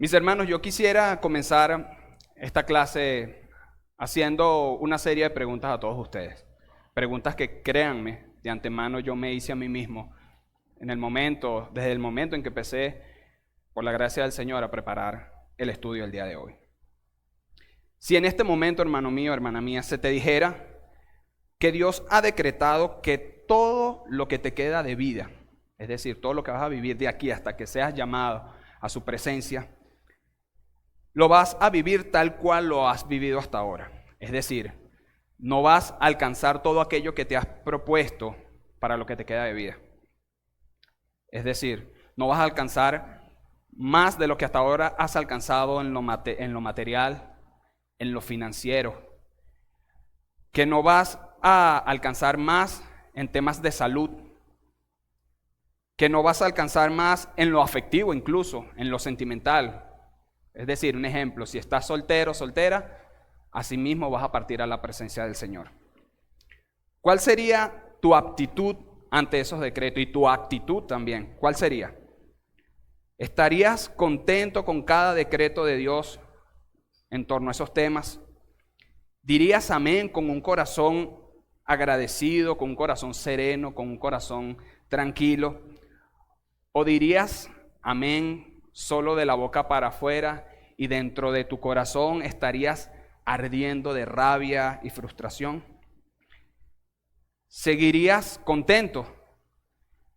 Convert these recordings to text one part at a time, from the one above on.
Mis hermanos, yo quisiera comenzar esta clase haciendo una serie de preguntas a todos ustedes. Preguntas que, créanme, de antemano yo me hice a mí mismo desde el momento en que empecé, por la gracia del Señor, a preparar el estudio del día de hoy. Si en este momento, hermano mío, hermana mía, se te dijera que Dios ha decretado que todo lo que te queda de vida, es decir, todo lo que vas a vivir de aquí hasta que seas llamado a su presencia, lo vas a vivir tal cual lo has vivido hasta ahora. Es decir, no vas a alcanzar todo aquello que te has propuesto para lo que te queda de vida. Es decir, no vas a alcanzar más de lo que hasta ahora has alcanzado en lo material, en lo financiero. Que no vas a alcanzar más en temas de salud. Que no vas a alcanzar más en lo afectivo incluso, en lo sentimental. Es decir, un ejemplo, si estás soltero o soltera, asimismo vas a partir a la presencia del Señor. ¿Cuál sería tu aptitud ante esos decretos y tu actitud también? ¿Cuál sería? ¿Estarías contento con cada decreto de Dios en torno a esos temas? ¿Dirías amén con un corazón agradecido, con un corazón sereno, con un corazón tranquilo? ¿O dirías amén solo de la boca para afuera y dentro de tu corazón estarías ardiendo de rabia y frustración? ¿Seguirías contento?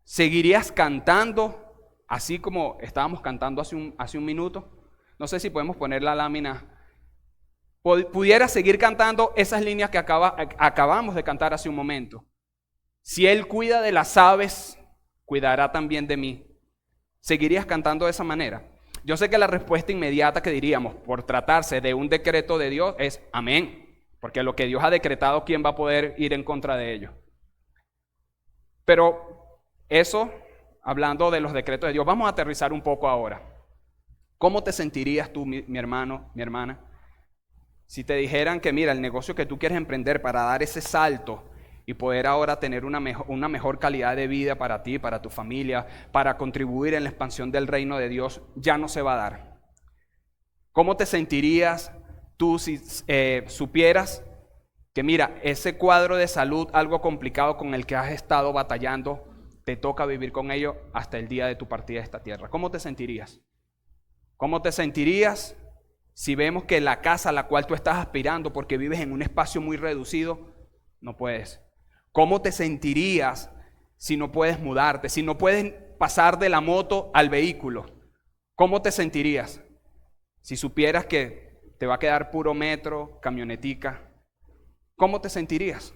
¿Seguirías cantando así como estábamos cantando hace un minuto? No sé si podemos poner la lámina. ¿Pudieras seguir cantando esas líneas que acabamos de cantar hace un momento? Si Él cuida de las aves, cuidará también de mí. ¿Seguirías cantando de esa manera? Yo sé que la respuesta inmediata que diríamos por tratarse de un decreto de Dios es amén, porque lo que Dios ha decretado, ¿quién va a poder ir en contra de ello? Pero eso, hablando de los decretos de Dios, vamos a aterrizar un poco ahora. ¿Cómo te sentirías tú, mi hermano, mi hermana, si te dijeran que mira, el negocio que tú quieres emprender para dar ese salto y poder ahora tener una mejor calidad de vida para ti, para tu familia, para contribuir en la expansión del reino de Dios, ya no se va a dar? ¿Cómo te sentirías tú si supieras que mira, ese cuadro de salud, algo complicado con el que has estado batallando, te toca vivir con ello hasta el día de tu partida de esta tierra? ¿Cómo te sentirías? ¿Cómo te sentirías si vemos que la casa a la cual tú estás aspirando, porque vives en un espacio muy reducido, no puedes? ¿Cómo te sentirías si no puedes mudarte, si no puedes pasar de la moto al vehículo? ¿Cómo te sentirías si supieras que te va a quedar puro metro, camionetica? ¿Cómo te sentirías?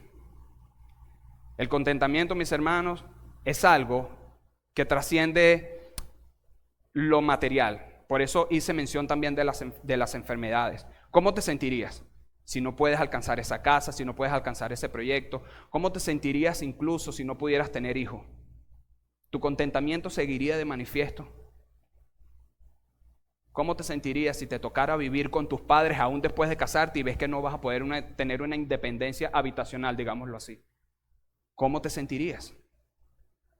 El contentamiento, mis hermanos, es algo que trasciende lo material. Por eso hice mención también de las enfermedades. ¿Cómo te sentirías si no puedes alcanzar esa casa, si no puedes alcanzar ese proyecto? ¿Cómo te sentirías incluso si no pudieras tener hijos? ¿Tu contentamiento seguiría de manifiesto? ¿Cómo te sentirías si te tocara vivir con tus padres aún después de casarte y ves que no vas a poder tener una independencia habitacional, digámoslo así? ¿Cómo te sentirías?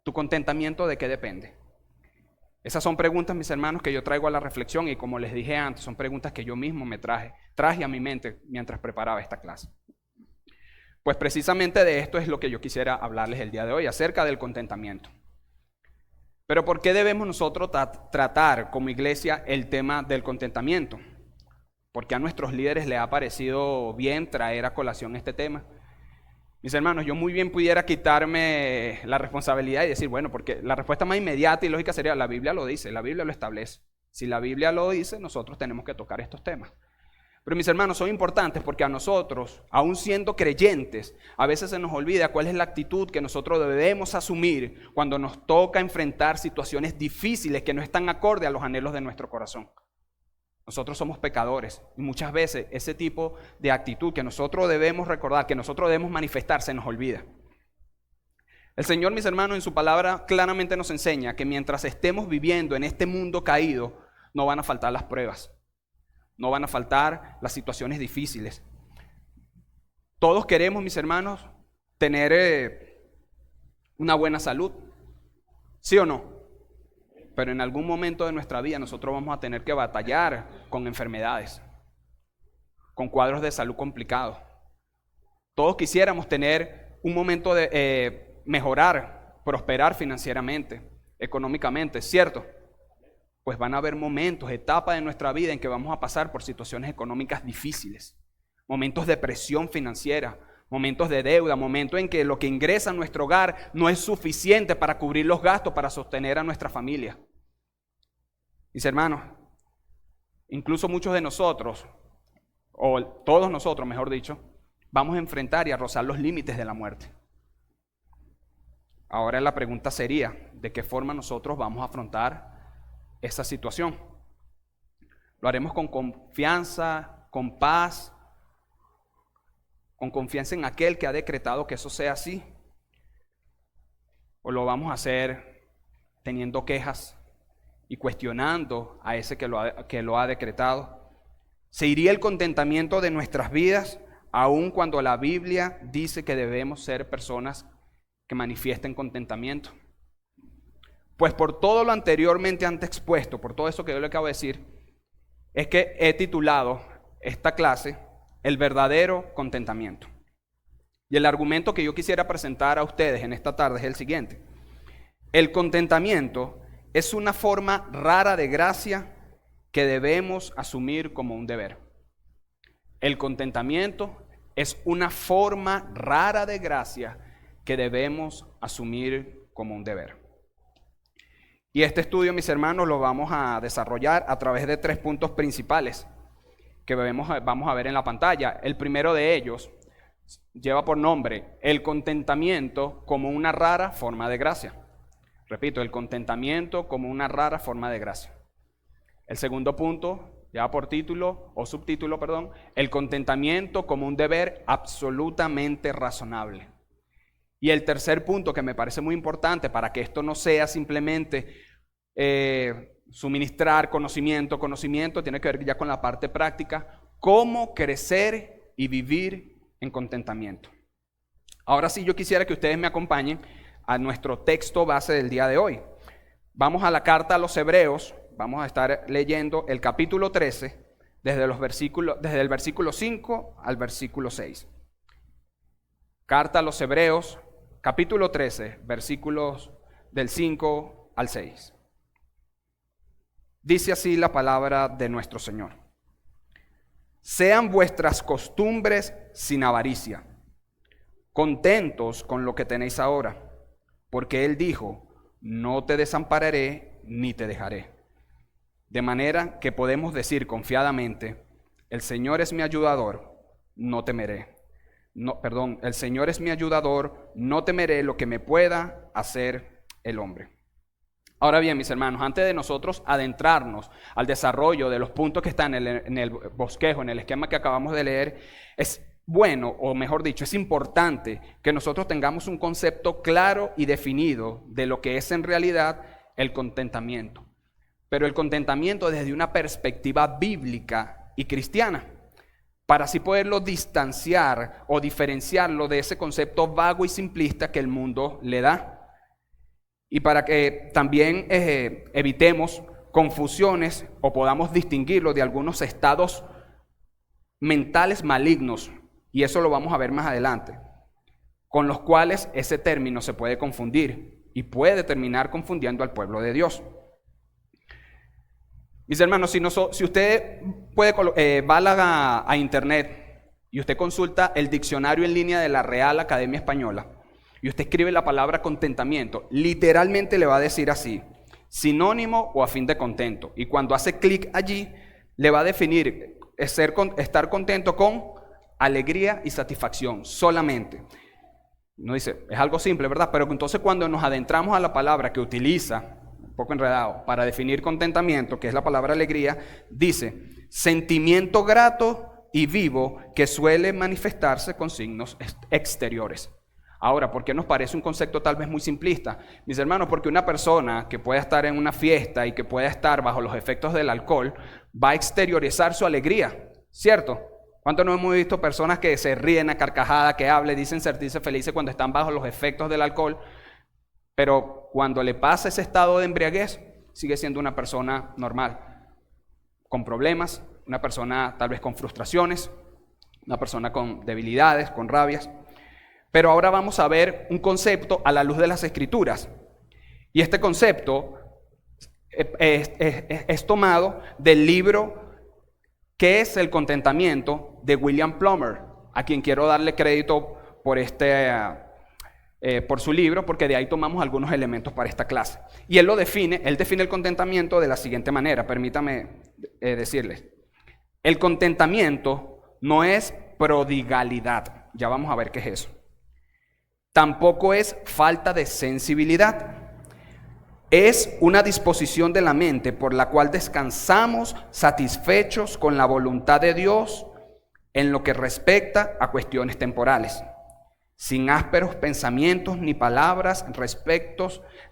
¿Tu contentamiento de qué depende? Esas son preguntas, mis hermanos, que yo traigo a la reflexión y como les dije antes, son preguntas que yo mismo me traje a mi mente mientras preparaba esta clase. Pues precisamente de esto es lo que yo quisiera hablarles el día de hoy, acerca del contentamiento. Pero ¿por qué debemos nosotros tratar como iglesia el tema del contentamiento? Porque a nuestros líderes les ha parecido bien traer a colación este tema. Mis hermanos, yo muy bien pudiera quitarme la responsabilidad y decir, bueno, porque la respuesta más inmediata y lógica sería, la Biblia lo dice, la Biblia lo establece. Si la Biblia lo dice, nosotros tenemos que tocar estos temas. Pero mis hermanos, son importantes porque a nosotros, aún siendo creyentes, a veces se nos olvida cuál es la actitud que nosotros debemos asumir cuando nos toca enfrentar situaciones difíciles que no están acorde a los anhelos de nuestro corazón. Nosotros somos pecadores y muchas veces ese tipo de actitud que nosotros debemos recordar, que nosotros debemos manifestar, se nos olvida. El Señor, mis hermanos, en su palabra claramente nos enseña que mientras estemos viviendo en este mundo caído, no van a faltar las pruebas, no van a faltar las situaciones difíciles. Todos queremos, mis hermanos, tener una buena salud, ¿sí o no? pero en algún momento de nuestra vida nosotros vamos a tener que batallar con enfermedades, con cuadros de salud complicados. Todos quisiéramos tener un momento de mejorar, prosperar financieramente, económicamente, ¿cierto? Pues van a haber momentos, etapas de nuestra vida en que vamos a pasar por situaciones económicas difíciles, momentos de presión financiera, momentos de deuda, momentos en que lo que ingresa a nuestro hogar no es suficiente para cubrir los gastos, para sostener a nuestra familia. Mis hermanos, incluso muchos de nosotros, o todos nosotros, mejor dicho, vamos a enfrentar y a rozar los límites de la muerte. Ahora la pregunta sería, ¿de qué forma nosotros vamos a afrontar esa situación? ¿Lo haremos con confianza, con paz, con confianza en aquel que ha decretado que eso sea así? ¿O lo vamos a hacer teniendo quejas y cuestionando a ese que lo ha decretado? ¿Se iría el contentamiento de nuestras vidas, aun cuando la Biblia dice que debemos ser personas que manifiesten contentamiento? Pues por todo lo anteriormente antes expuesto, por todo eso que yo le acabo de decir, es que he titulado esta clase El verdadero contentamiento. Y el argumento que yo quisiera presentar a ustedes en esta tarde es el siguiente. El contentamiento es una forma rara de gracia que debemos asumir como un deber. El contentamiento es una forma rara de gracia que debemos asumir como un deber. Y este estudio, mis hermanos, lo vamos a desarrollar a través de 3 puntos principales que vamos a ver en la pantalla. El primero de ellos lleva por nombre el contentamiento como una rara forma de gracia. Repito, el contentamiento como una rara forma de gracia. El segundo punto lleva por título o subtítulo, el contentamiento como un deber absolutamente razonable. Y el tercer punto, que me parece muy importante para que esto no sea simplemente suministrar conocimiento, tiene que ver ya con la parte práctica, cómo crecer y vivir en contentamiento. Ahora sí, yo quisiera que ustedes me acompañen a nuestro texto base del día de hoy. Vamos a la carta a los Hebreos, vamos a estar leyendo el capítulo 13, desde el versículo 5 al versículo 6. Carta a los Hebreos, capítulo 13, versículos del 5 al 6. Dice así la palabra de nuestro Señor. Sean vuestras costumbres sin avaricia, contentos con lo que tenéis ahora, porque Él dijo, no te desampararé ni te dejaré. De manera que podemos decir confiadamente, el Señor es mi ayudador, no temeré. El Señor es mi ayudador, no temeré lo que me pueda hacer el hombre. Ahora bien, mis hermanos, antes de nosotros adentrarnos al desarrollo de los puntos que están en el bosquejo, en el esquema que acabamos de leer, es bueno, o mejor dicho, es importante que nosotros tengamos un concepto claro y definido de lo que es en realidad el contentamiento. Pero el contentamiento desde una perspectiva bíblica y cristiana, para así poderlo distanciar o diferenciarlo de ese concepto vago y simplista que el mundo le da. Y para que también evitemos confusiones o podamos distinguirlo de algunos estados mentales malignos, y eso lo vamos a ver más adelante, con los cuales ese término se puede confundir y puede terminar confundiendo al pueblo de Dios. Mis hermanos, si usted va a internet y usted consulta el diccionario en línea de la Real Academia Española y usted escribe la palabra contentamiento, literalmente le va a decir así, sinónimo o a fin de contento. Y cuando hace clic allí, le va a definir estar contento con alegría y satisfacción solamente. No dice, es algo simple, ¿verdad? Pero entonces cuando nos adentramos a la palabra que utiliza, un poco enredado, para definir contentamiento, que es la palabra alegría, dice, sentimiento grato y vivo que suele manifestarse con signos exteriores. Ahora, ¿por qué nos parece un concepto tal vez muy simplista? Mis hermanos, porque una persona que pueda estar en una fiesta y que pueda estar bajo los efectos del alcohol, va a exteriorizar su alegría, ¿cierto? ¿Cuántos no hemos visto personas que se ríen a carcajada, que hablan, dicen sentirse felices cuando están bajo los efectos del alcohol? Pero cuando le pasa ese estado de embriaguez, sigue siendo una persona normal, con problemas, una persona tal vez con frustraciones, una persona con debilidades, con rabias. Pero ahora vamos a ver un concepto a la luz de las Escrituras. Y este concepto es tomado del libro ¿Qué es el contentamiento?, de William Plumer, a quien quiero darle crédito por su libro, porque de ahí tomamos algunos elementos para esta clase. Y él define el contentamiento de la siguiente manera. Permítame decirles. El contentamiento no es prodigalidad. Ya vamos a ver qué es eso. Tampoco es falta de sensibilidad. Es una disposición de la mente por la cual descansamos satisfechos con la voluntad de Dios en lo que respecta a cuestiones temporales, sin ásperos pensamientos ni palabras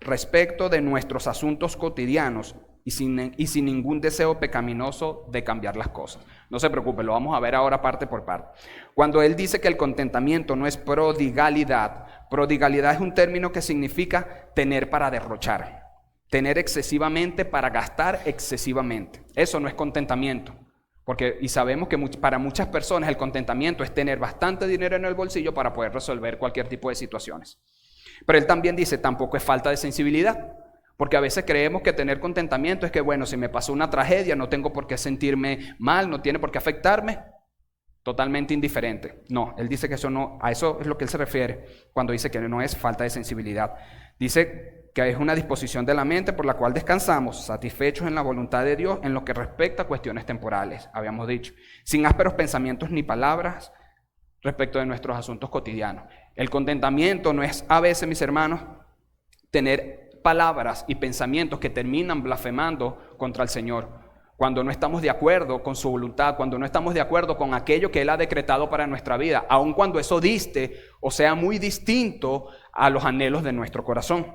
respecto de nuestros asuntos cotidianos y sin ningún deseo pecaminoso de cambiar las cosas. No se preocupe, lo vamos a ver ahora parte por parte. Cuando él dice que el contentamiento no es prodigalidad es un término que significa tener para derrochar. Tener excesivamente para gastar excesivamente. Eso no es contentamiento. Y sabemos que para muchas personas el contentamiento es tener bastante dinero en el bolsillo para poder resolver cualquier tipo de situaciones. Pero él también dice, tampoco es falta de sensibilidad. Porque a veces creemos que tener contentamiento es que, bueno, si me pasó una tragedia, no tengo por qué sentirme mal, no tiene por qué afectarme. Totalmente indiferente. No, él dice que eso no, a eso es lo que él se refiere cuando dice que no es falta de sensibilidad. Dice que es una disposición de la mente por la cual descansamos, satisfechos en la voluntad de Dios en lo que respecta a cuestiones temporales, habíamos dicho, sin ásperos pensamientos ni palabras respecto de nuestros asuntos cotidianos. El contentamiento no es a veces, mis hermanos, tener palabras y pensamientos que terminan blasfemando contra el Señor, cuando no estamos de acuerdo con su voluntad, cuando no estamos de acuerdo con aquello que Él ha decretado para nuestra vida, aun cuando eso diste o sea muy distinto a los anhelos de nuestro corazón.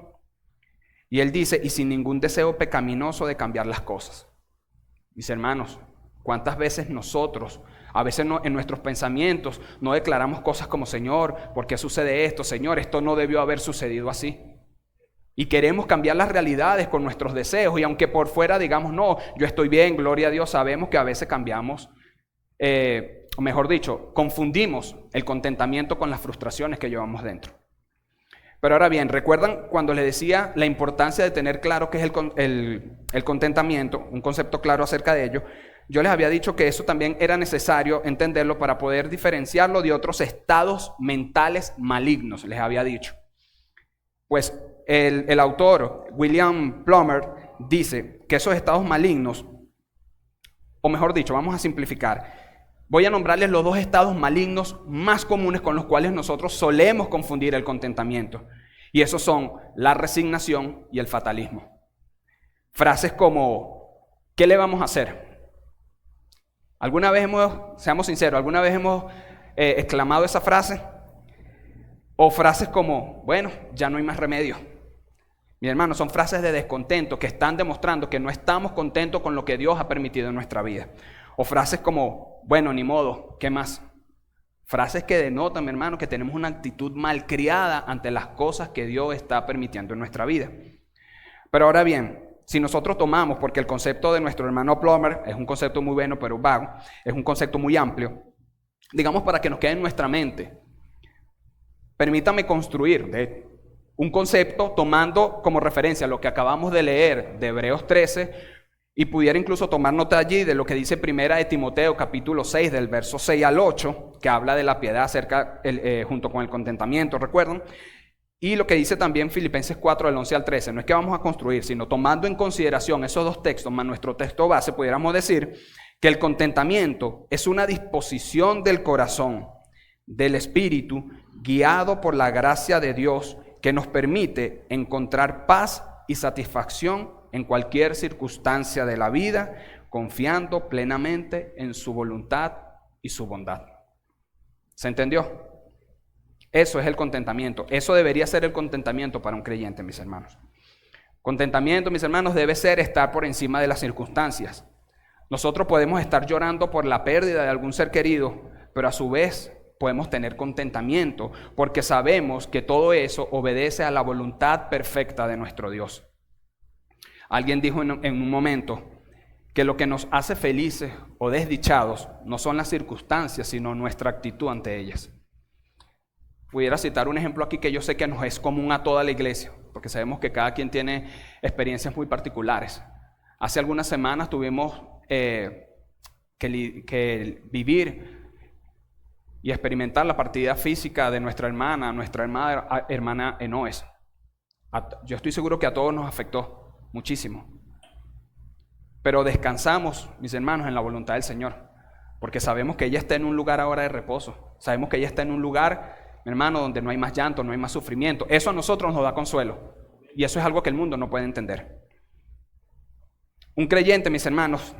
Y él dice, y sin ningún deseo pecaminoso de cambiar las cosas. Mis hermanos, ¿cuántas veces nosotros, a veces en nuestros pensamientos, no declaramos cosas como, Señor, ¿por qué sucede esto? Señor, esto no debió haber sucedido así. Y queremos cambiar las realidades con nuestros deseos, y aunque por fuera digamos, no, yo estoy bien, gloria a Dios, sabemos que a veces cambiamos, o mejor dicho, confundimos el contentamiento con las frustraciones que llevamos dentro. Pero ahora bien, ¿recuerdan cuando les decía la importancia de tener claro qué es el contentamiento, un concepto claro acerca de ello? Yo les había dicho que eso también era necesario entenderlo para poder diferenciarlo de otros estados mentales malignos, les había dicho. Pues el autor William Plumer dice que esos estados malignos, o mejor dicho, vamos a simplificar, voy a nombrarles los dos estados malignos más comunes con los cuales nosotros solemos confundir el contentamiento. Y esos son la resignación y el fatalismo. Frases como, ¿qué le vamos a hacer? ¿Alguna vez seamos sinceros, alguna vez hemos exclamado esa frase? O frases como, bueno, ya no hay más remedio. Mi hermano, son frases de descontento que están demostrando que no estamos contentos con lo que Dios ha permitido en nuestra vida. O frases como, bueno, ni modo, ¿qué más? Frases que denotan, mi hermano, que tenemos una actitud malcriada ante las cosas que Dios está permitiendo en nuestra vida. Pero ahora bien, si nosotros tomamos, porque el concepto de nuestro hermano Plumer es un concepto muy bueno, pero vago, es un concepto muy amplio, digamos para que nos quede en nuestra mente, permítame construir un concepto tomando como referencia lo que acabamos de leer de Hebreos 13, y pudiera incluso tomar nota allí de lo que dice Primera de Timoteo, capítulo 6, del verso 6 al 8, que habla de la piedad junto con el contentamiento, ¿recuerdan? Y lo que dice también Filipenses 4, del 11 al 13. No es que vamos a construir, sino tomando en consideración esos dos textos, más nuestro texto base, pudiéramos decir que el contentamiento es una disposición del corazón, del espíritu, guiado por la gracia de Dios, que nos permite encontrar paz y satisfacción en cualquier circunstancia de la vida, confiando plenamente en su voluntad y su bondad. ¿Se entendió? Eso es el contentamiento. Eso debería ser el contentamiento para un creyente, mis hermanos. Contentamiento, mis hermanos, debe ser estar por encima de las circunstancias. Nosotros podemos estar llorando por la pérdida de algún ser querido, pero a su vez podemos tener contentamiento porque sabemos que todo eso obedece a la voluntad perfecta de nuestro Dios. Alguien dijo en un momento que lo que nos hace felices o desdichados no son las circunstancias, sino nuestra actitud ante ellas. Pudiera citar un ejemplo aquí que yo sé que nos es común a toda la iglesia, porque sabemos que cada quien tiene experiencias muy particulares. Hace algunas semanas tuvimos que vivir y experimentar la partida física de nuestra hermana Enoes. Yo estoy seguro que a todos nos afectó muchísimo. Pero descansamos, mis hermanos, en la voluntad del Señor, porque sabemos que ella está en un lugar ahora de reposo. Sabemos que ella está en un lugar, mi hermano, donde no hay más llanto, no hay más sufrimiento. Eso a nosotros nos da consuelo, y eso es algo que el mundo no puede entender. Un creyente, mis hermanos,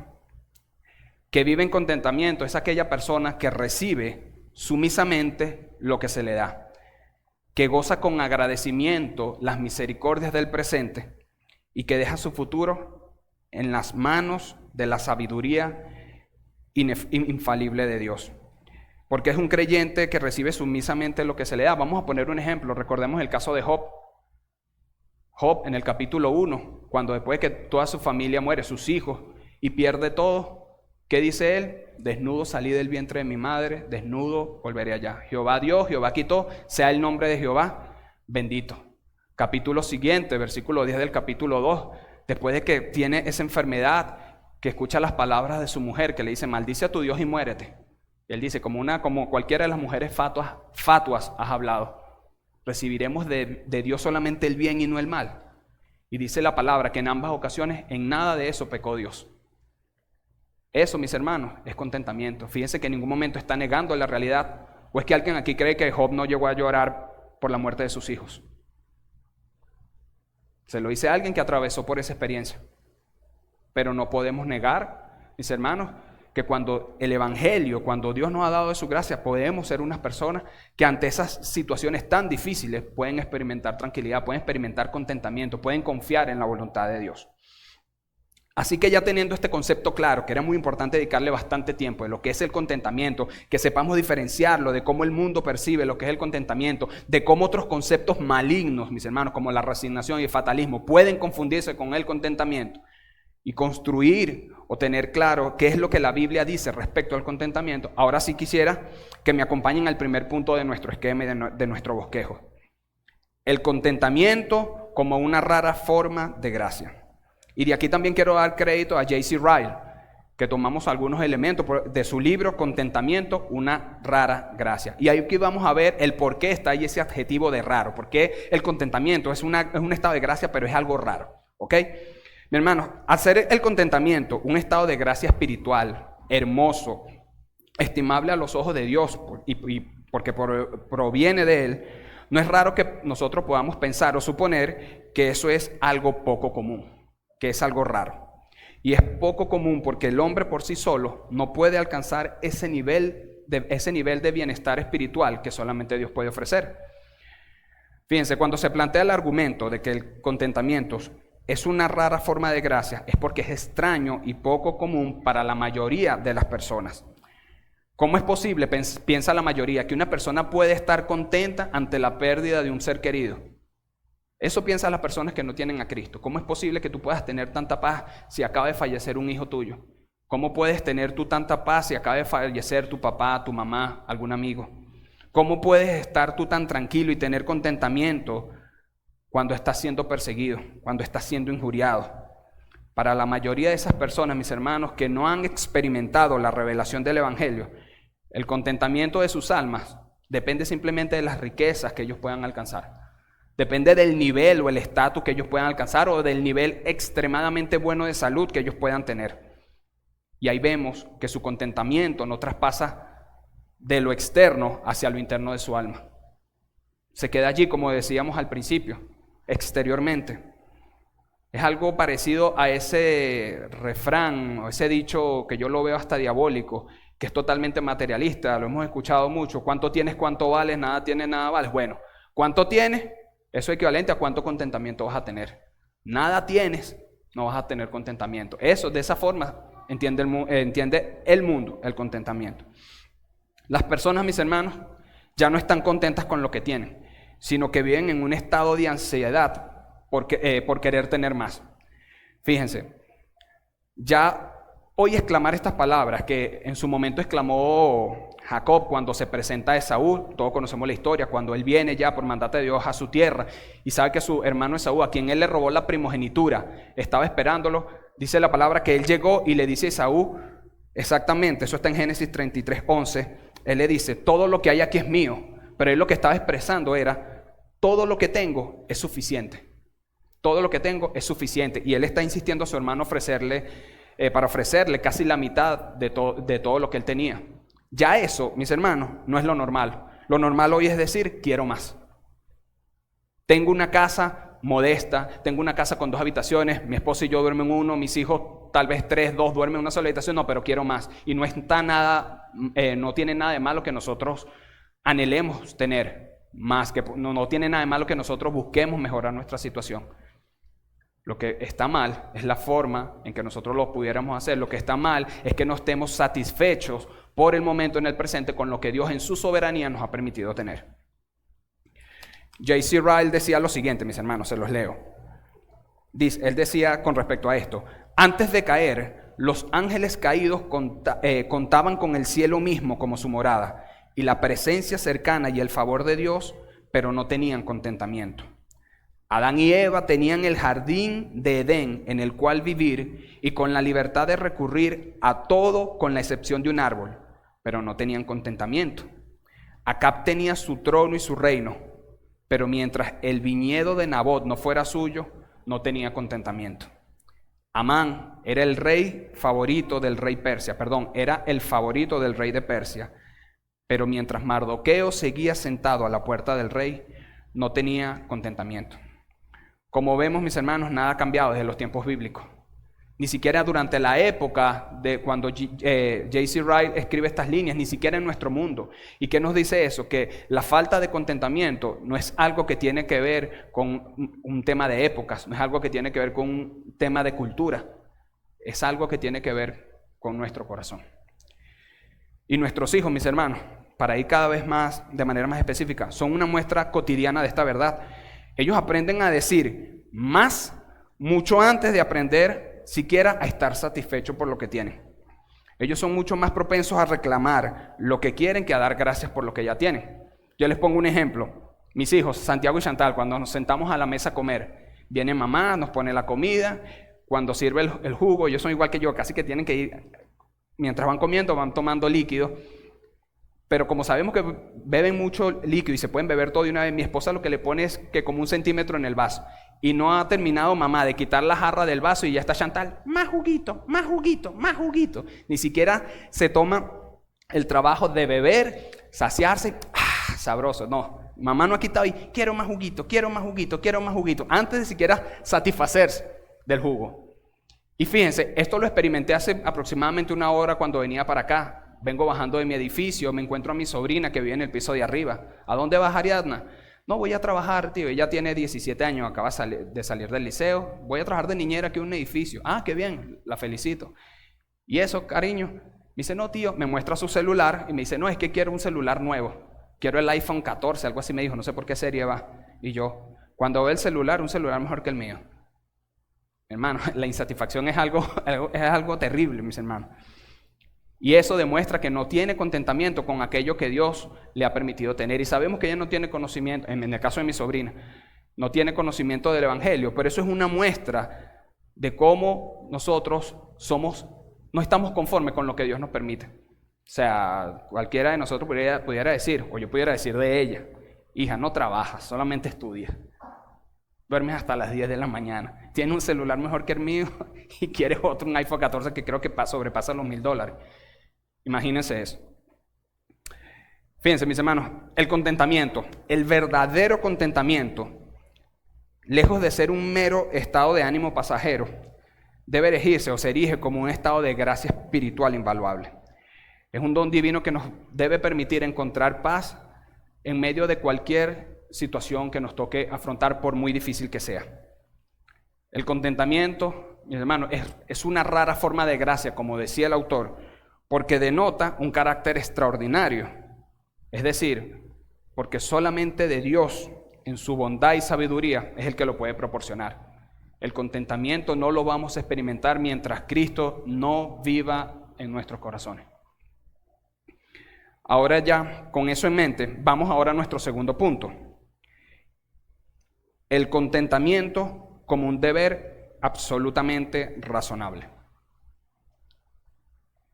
que vive en contentamiento es aquella persona que recibe sumisamente lo que se le da, que goza con agradecimiento las misericordias del presente y que deja su futuro en las manos de la sabiduría infalible de Dios. Porque es un creyente que recibe sumisamente lo que se le da. Vamos a poner un ejemplo. Recordemos el caso de Job. Job en el capítulo 1, cuando después de que toda su familia muere, sus hijos, y pierde todo, ¿qué dice él? Desnudo salí del vientre de mi madre, desnudo volveré allá. Jehová dio, Jehová quitó, sea el nombre de Jehová bendito. Capítulo siguiente, versículo 10 del capítulo 2, después de que tiene esa enfermedad, que escucha las palabras de su mujer, que le dice, maldice a tu Dios y muérete. Y él dice, como cualquiera de las mujeres fatuas has hablado. Recibiremos de Dios solamente el bien y no el mal. Y dice la palabra que en ambas ocasiones, en nada de eso pecó Dios. Eso, mis hermanos, es contentamiento. Fíjense que en ningún momento está negando la realidad. ¿O es que alguien aquí cree que Job no llegó a llorar por la muerte de sus hijos? Se lo dice a alguien que atravesó por esa experiencia. Pero no podemos negar, mis hermanos, que cuando el Evangelio, cuando Dios nos ha dado de su gracia, podemos ser unas personas que ante esas situaciones tan difíciles pueden experimentar tranquilidad, pueden experimentar contentamiento, pueden confiar en la voluntad de Dios. Así que ya teniendo este concepto claro, que era muy importante dedicarle bastante tiempo de lo que es el contentamiento, que sepamos diferenciarlo de cómo el mundo percibe lo que es el contentamiento, de cómo otros conceptos malignos, mis hermanos, como la resignación y el fatalismo, pueden confundirse con el contentamiento, y construir o tener claro qué es lo que la Biblia dice respecto al contentamiento. Ahora sí quisiera que me acompañen al primer punto de nuestro esquema y de nuestro bosquejo. El contentamiento como una rara forma de gracia. Y de aquí también quiero dar crédito a J.C. Ryle, que tomamos algunos elementos de su libro Contentamiento, una rara gracia. Y aquí vamos a ver el por qué está ahí ese adjetivo de raro. Porque el contentamiento es un estado de gracia, pero es algo raro. ¿Ok? Mi hermano, hacer el contentamiento un estado de gracia espiritual, hermoso, estimable a los ojos de Dios, y porque proviene de Él, no es raro que nosotros podamos pensar o suponer que eso es algo poco común, que es algo raro. Y es poco común porque el hombre por sí solo no puede alcanzar ese nivel de bienestar espiritual que solamente Dios puede ofrecer. Fíjense, cuando se plantea el argumento de que el contentamiento es una rara forma de gracia, es porque es extraño y poco común para la mayoría de las personas. ¿Cómo es posible, piensa la mayoría, que una persona puede estar contenta ante la pérdida de un ser querido? Eso piensan las personas que no tienen a Cristo. ¿Cómo es posible que tú puedas tener tanta paz si acaba de fallecer un hijo tuyo? ¿Cómo puedes tener tú tanta paz si acaba de fallecer tu papá, tu mamá, algún amigo? ¿Cómo puedes estar tú tan tranquilo y tener contentamiento cuando estás siendo perseguido, cuando estás siendo injuriado? Para la mayoría de esas personas, mis hermanos, que no han experimentado la revelación del Evangelio, el contentamiento de sus almas depende simplemente de las riquezas que ellos puedan alcanzar. Depende del nivel o el estatus que ellos puedan alcanzar o del nivel extremadamente bueno de salud que ellos puedan tener. Y ahí vemos que su contentamiento no traspasa de lo externo hacia lo interno de su alma. Se queda allí, como decíamos al principio, exteriormente. Es algo parecido a ese refrán o ese dicho que yo lo veo hasta diabólico, que es totalmente materialista, lo hemos escuchado mucho. ¿Cuánto tienes, cuánto vales? Nada tienes, nada vales. Bueno, ¿cuánto tienes? Eso es equivalente a cuánto contentamiento vas a tener. Nada tienes, no vas a tener contentamiento. Eso, de esa forma, entiende el mundo, el contentamiento. Las personas, mis hermanos, ya no están contentas con lo que tienen, sino que viven en un estado de ansiedad por querer tener más. Fíjense, ya hoy exclamar estas palabras que en su momento exclamó Jacob cuando se presenta a Esaú, todos conocemos la historia, cuando él viene ya por mandato de Dios a su tierra y sabe que su hermano Esaú, a quien él le robó la primogenitura, estaba esperándolo, dice la palabra que él llegó y le dice a Esaú, exactamente, eso está en Génesis 33:11, él le dice, todo lo que hay aquí es mío, pero él lo que estaba expresando era, todo lo que tengo es suficiente, todo lo que tengo es suficiente, y él está insistiendo a su hermano para ofrecerle casi la mitad de todo lo que él tenía. Ya eso, mis hermanos, no es lo normal. Lo normal hoy es decir, quiero más. Tengo una casa modesta, tengo una casa con 2 habitaciones, mi esposa y yo duermen en uno, mis hijos tal vez 3, 2 duermen en una sola habitación, no, pero quiero más. Y no tiene nada de malo que nosotros anhelemos tener más, que no tiene nada de malo que nosotros busquemos mejorar nuestra situación. Lo que está mal es la forma en que nosotros lo pudiéramos hacer. Lo que está mal es que no estemos satisfechos por el momento en el presente con lo que Dios en su soberanía nos ha permitido tener. J.C. Ryle decía lo siguiente, mis hermanos, se los leo. Él decía con respecto a esto, antes de caer, los ángeles caídos contaban con el cielo mismo como su morada y la presencia cercana y el favor de Dios, pero no tenían contentamiento. Adán y Eva tenían el jardín de Edén en el cual vivir y con la libertad de recurrir a todo con la excepción de un árbol, pero no tenían contentamiento. Acab tenía su trono y su reino, pero mientras el viñedo de Nabot no fuera suyo, no tenía contentamiento. Amán era el rey favorito del rey Persia, era el favorito del rey de Persia, pero mientras Mardoqueo seguía sentado a la puerta del rey, no tenía contentamiento. Como vemos, mis hermanos, nada ha cambiado desde los tiempos bíblicos. Ni siquiera durante la época de cuando J.C. Ryle escribe estas líneas, ni siquiera en nuestro mundo. ¿Y qué nos dice eso? Que la falta de contentamiento no es algo que tiene que ver con un tema de épocas, no es algo que tiene que ver con un tema de cultura, es algo que tiene que ver con nuestro corazón. Y nuestros hijos, mis hermanos, para ir cada vez más, de manera más específica, son una muestra cotidiana de esta verdad. Ellos aprenden a decir más mucho antes de aprender siquiera a estar satisfechos por lo que tienen. Ellos son mucho más propensos a reclamar lo que quieren que a dar gracias por lo que ya tienen. Yo les pongo un ejemplo. Mis hijos, Santiago y Chantal, cuando nos sentamos a la mesa a comer, viene mamá, nos pone la comida, cuando sirve el jugo, ellos son igual que yo, casi que tienen que ir, mientras van comiendo, van tomando líquido. Pero como sabemos que beben mucho líquido y se pueden beber todo de una vez, mi esposa lo que le pone es que como 1 centímetro en el vaso. Y no ha terminado mamá de quitar la jarra del vaso y ya está Chantal, más juguito, más juguito, más juguito. Ni siquiera se toma el trabajo de beber, saciarse, sabroso. No, mamá no ha quitado y quiero más juguito, quiero más juguito, quiero más juguito, antes de siquiera satisfacerse del jugo. Y fíjense, esto lo experimenté hace aproximadamente 1 hora cuando venía para acá. Vengo bajando de mi edificio, me encuentro a mi sobrina que vive en el piso de arriba. ¿A dónde vas, Ariadna? No, voy a trabajar, tío. Ella tiene 17 años, acaba de salir del liceo. Voy a trabajar de niñera aquí en un edificio. Ah, qué bien, la felicito. ¿Y eso, cariño? Me dice, no, tío, me muestra su celular y me dice, no, es que quiero un celular nuevo. Quiero el iPhone 14, algo así me dijo, no sé por qué serie va. Y yo, cuando veo el celular, un celular mejor que el mío. Hermano, la insatisfacción es algo terrible, mis hermanos. Y eso demuestra que no tiene contentamiento con aquello que Dios le ha permitido tener. Y sabemos que ella no tiene conocimiento, en el caso de mi sobrina, no tiene conocimiento del Evangelio, pero eso es una muestra de cómo nosotros no estamos conformes con lo que Dios nos permite. O sea, cualquiera de nosotros pudiera decir, o yo pudiera decir de ella, hija, no trabajas, solamente estudias. Duermes hasta las 10 de la mañana. Tienes un celular mejor que el mío y quieres otro, un iPhone 14 que creo que sobrepasa los $1,000. Imagínense eso. Fíjense, mis hermanos, el contentamiento, el verdadero contentamiento, lejos de ser un mero estado de ánimo pasajero, debe erigirse o se erige como un estado de gracia espiritual invaluable. Es un don divino que nos debe permitir encontrar paz en medio de cualquier situación que nos toque afrontar, por muy difícil que sea. El contentamiento, mis hermanos, es una rara forma de gracia, como decía el autor, porque denota un carácter extraordinario. Es decir, porque solamente de Dios, en su bondad y sabiduría, es el que lo puede proporcionar. El contentamiento no lo vamos a experimentar mientras Cristo no viva en nuestros corazones. Ahora ya, con eso en mente, vamos ahora a nuestro segundo punto. El contentamiento como un deber absolutamente razonable.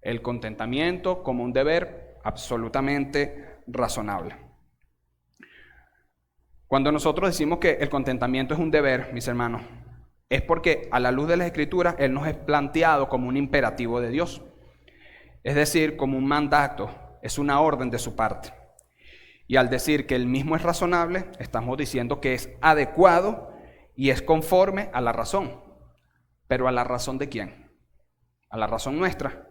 El contentamiento como un deber absolutamente razonable. Cuando nosotros decimos que el contentamiento es un deber, mis hermanos, es porque a la luz de las Escrituras Él nos es planteado como un imperativo de Dios. Es decir, como un mandato, es una orden de su parte. Y al decir que Él mismo es razonable, estamos diciendo que es adecuado y es conforme a la razón. ¿Pero a la razón de quién? ¿A la razón nuestra?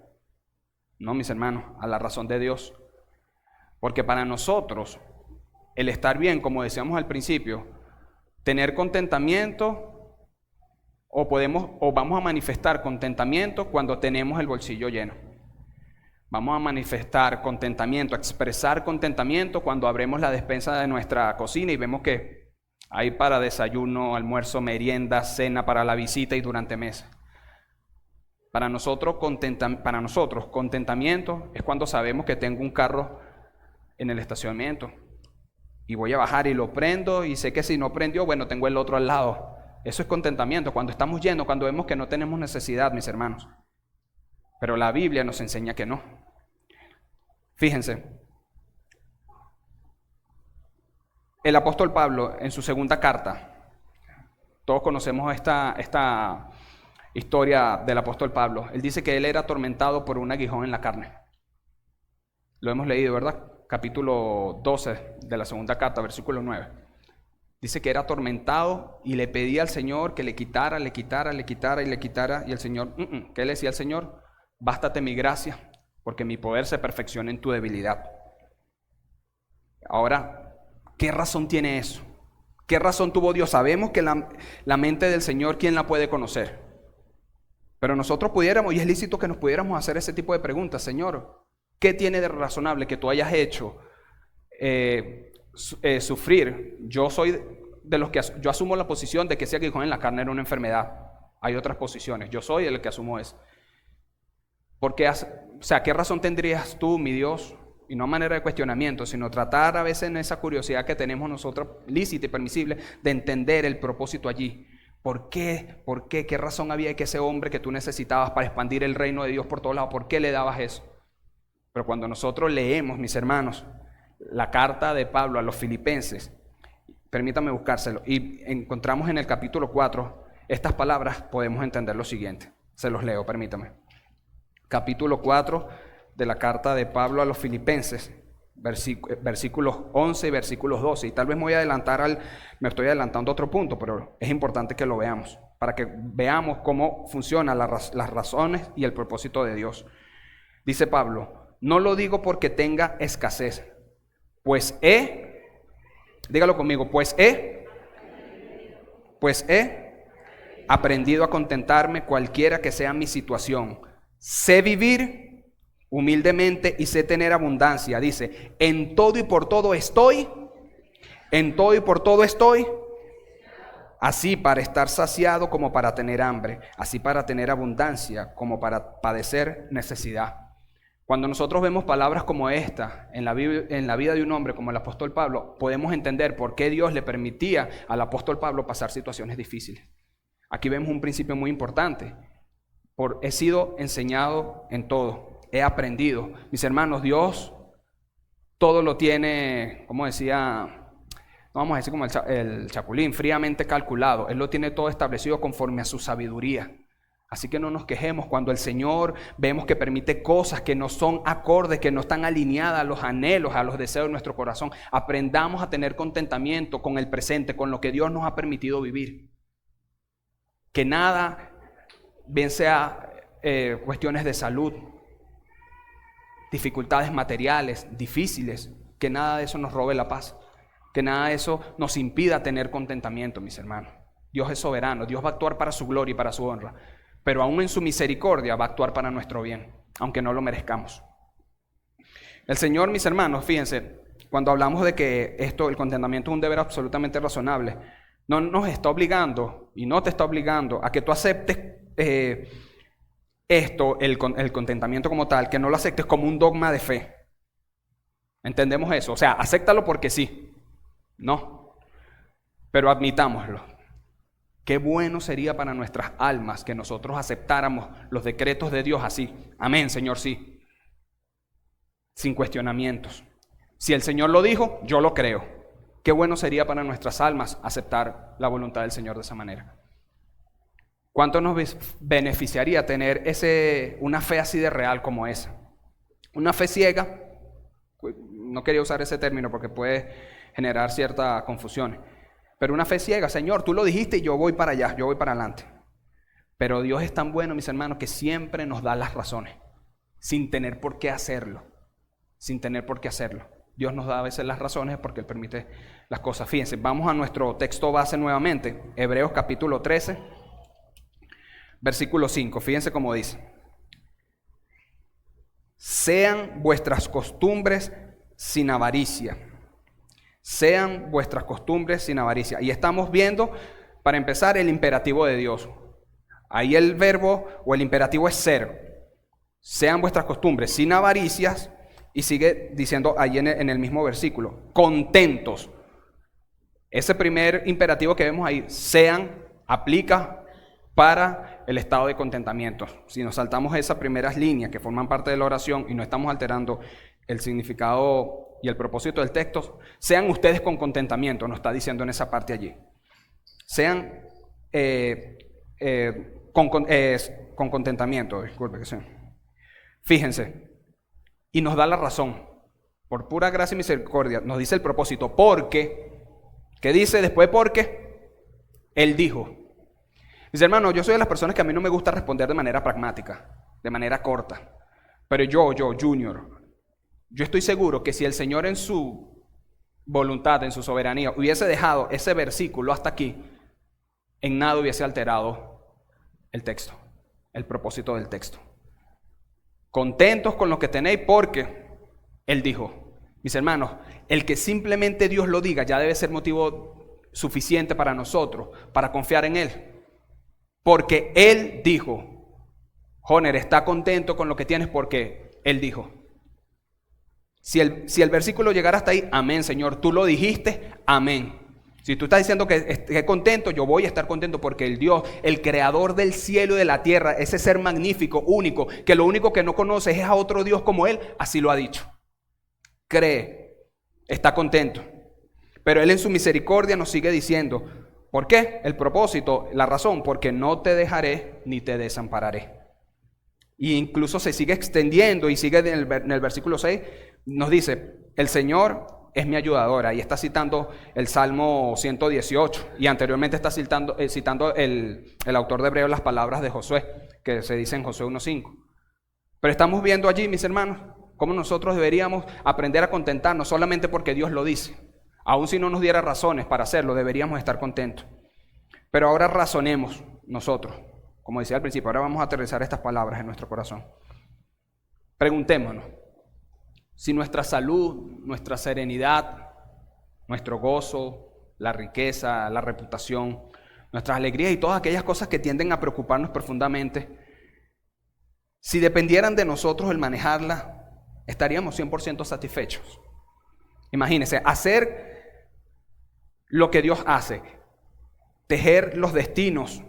No, mis hermanos, a la razón de Dios. Porque para nosotros, el estar bien, como decíamos al principio, tener contentamiento, o vamos a manifestar contentamiento cuando tenemos el bolsillo lleno. Vamos a manifestar contentamiento, a expresar contentamiento cuando abremos la despensa de nuestra cocina y vemos que hay para desayuno, almuerzo, merienda, cena, para la visita y durante meses. Para nosotros, contentamiento es cuando sabemos que tengo un carro en el estacionamiento y voy a bajar y lo prendo y sé que si no prendió, bueno, tengo el otro al lado. Eso es contentamiento, cuando estamos llenos, cuando vemos que no tenemos necesidad, mis hermanos. Pero la Biblia nos enseña que no. Fíjense, el apóstol Pablo en su segunda carta, todos conocemos esta historia del apóstol Pablo. Él dice que él era atormentado por un aguijón en la carne. Lo hemos leído, ¿verdad? Capítulo 12 de la segunda carta, versículo 9. Dice que era atormentado y le pedía al Señor que le quitara. Y el Señor, ¿qué le decía al Señor? Bástate mi gracia, porque mi poder se perfecciona en tu debilidad. Ahora, ¿qué razón tiene eso? ¿Qué razón tuvo Dios? Sabemos que la mente del Señor, ¿quién la puede conocer? Pero nosotros pudiéramos, y es lícito que nos pudiéramos hacer ese tipo de preguntas. Señor, ¿qué tiene de razonable que tú hayas hecho sufrir? Yo soy de los que yo asumo la posición de que ese aguijón en la carne era una enfermedad. Hay otras posiciones. Yo soy el que asumo eso. Porque, ¿qué razón tendrías tú, mi Dios? Y no a manera de cuestionamiento, sino tratar a veces en esa curiosidad que tenemos nosotros, lícita y permisible, de entender el propósito allí. ¿Por qué? ¿Por qué? ¿Qué razón había que ese hombre que tú necesitabas para expandir el reino de Dios por todos lados? ¿Por qué le dabas eso? Pero cuando nosotros leemos, mis hermanos, la carta de Pablo a los Filipenses, permítame buscárselo, y encontramos en el capítulo 4 estas palabras, podemos entender lo siguiente. Se los leo, permítame. Capítulo 4 de la carta de Pablo a los Filipenses, versículos 11 y versículos 12. Y tal vez me estoy adelantando a otro punto, pero es importante que lo veamos, para que veamos cómo funcionan las razones y el propósito de Dios. Dice Pablo, no lo digo porque tenga escasez, pues dígalo conmigo, pues he aprendido a contentarme cualquiera que sea mi situación. Sé vivir humildemente y sé tener abundancia. Dice, en todo y por todo estoy, así para estar saciado como para tener hambre, así para tener abundancia como para padecer necesidad. Cuando nosotros vemos palabras como esta en la vida de un hombre como el apóstol Pablo, podemos entender por qué Dios le permitía al apóstol Pablo pasar situaciones difíciles. Aquí vemos un principio muy importante. He sido enseñado en todo, he aprendido. Mis hermanos, Dios todo lo tiene, como decía, no vamos a decir como el Chapulín, fríamente calculado. Él lo tiene todo establecido conforme a su sabiduría. Así que no nos quejemos cuando el Señor vemos que permite cosas que no son acordes, que no están alineadas a los anhelos, a los deseos de nuestro corazón. Aprendamos a tener contentamiento con el presente, con lo que Dios nos ha permitido vivir. Que nada, bien sea cuestiones de salud, dificultades materiales, difíciles, que nada de eso nos robe la paz. Que nada de eso nos impida tener contentamiento, mis hermanos. Dios es soberano, Dios va a actuar para su gloria y para su honra. Pero aún en su misericordia va a actuar para nuestro bien, aunque no lo merezcamos. El Señor, mis hermanos, fíjense, cuando hablamos de que el contentamiento es un deber absolutamente razonable, no nos está obligando y no te está obligando a que tú aceptes el contentamiento como tal, que no lo aceptes como un dogma de fe. ¿Entendemos eso? O sea, acéptalo porque sí. No. Pero admitámoslo. Qué bueno sería para nuestras almas que nosotros aceptáramos los decretos de Dios así. Amén, Señor, sí. Sin cuestionamientos. Si el Señor lo dijo, yo lo creo. Qué bueno sería para nuestras almas aceptar la voluntad del Señor de esa manera. ¿Cuánto nos beneficiaría tener una fe así de real como esa? Una fe ciega, no quería usar ese término porque puede generar cierta confusión, pero una fe ciega, Señor, tú lo dijiste y yo voy para allá, yo voy para adelante. Pero Dios es tan bueno, mis hermanos, que siempre nos da las razones, sin tener por qué hacerlo, sin tener por qué hacerlo. Dios nos da a veces las razones porque Él permite las cosas. Fíjense, vamos a nuestro texto base nuevamente, Hebreos capítulo 13, versículo 5, fíjense cómo dice. Sean vuestras costumbres sin avaricia. Sean vuestras costumbres sin avaricia. Y estamos viendo, para empezar, el imperativo de Dios. Ahí el verbo o el imperativo es ser. Sean vuestras costumbres sin avaricias. Y sigue diciendo ahí en el mismo versículo, contentos. Ese primer imperativo que vemos ahí, sean, aplica para el estado de contentamiento. Si nos saltamos esas primeras líneas que forman parte de la oración y no estamos alterando el significado y el propósito del texto, sean ustedes con contentamiento, nos está diciendo en esa parte allí. Sean con contentamiento, disculpe que sea. Fíjense, y nos da la razón, por pura gracia y misericordia, nos dice el propósito, porque, ¿qué dice después de porque? Él dijo. Dice, hermano, yo soy de las personas que a mí no me gusta responder de manera pragmática, de manera corta, pero yo, Junior, yo estoy seguro que si el Señor en su voluntad, en su soberanía, hubiese dejado ese versículo hasta aquí, en nada hubiese alterado el texto, el propósito del texto. Contentos con lo que tenéis porque Él dijo. Mis hermanos, el que simplemente Dios lo diga ya debe ser motivo suficiente para nosotros, para confiar en Él. Porque Él dijo. Joner, está contento con lo que tienes porque Él dijo. Si el versículo llegara hasta ahí, amén, Señor, tú lo dijiste, amén. Si tú estás diciendo que esté contento, yo voy a estar contento porque el Dios, el creador del cielo y de la tierra, ese ser magnífico, único, que lo único que no conoces es a otro Dios como Él, así lo ha dicho. Cree, está contento. Pero Él en su misericordia nos sigue diciendo, ¿por qué? El propósito, la razón, porque no te dejaré ni te desampararé. Y incluso se sigue extendiendo y sigue en el versículo 6, nos dice, el Señor es mi ayudadora. Ahí está citando el Salmo 118 y anteriormente está citando el autor de Hebreos las palabras de Josué, que se dice en Josué 1:5. Pero estamos viendo allí, mis hermanos, cómo nosotros deberíamos aprender a contentarnos solamente porque Dios lo dice. Aun si no nos diera razones para hacerlo, deberíamos estar contentos. Pero ahora razonemos nosotros. Como decía al principio, ahora vamos a aterrizar estas palabras en nuestro corazón. Preguntémonos. Si nuestra salud, nuestra serenidad, nuestro gozo, la riqueza, la reputación, nuestras alegrías y todas aquellas cosas que tienden a preocuparnos profundamente, si dependieran de nosotros el manejarlas, estaríamos 100% satisfechos. Imagínense, hacer lo que Dios hace, tejer los destinos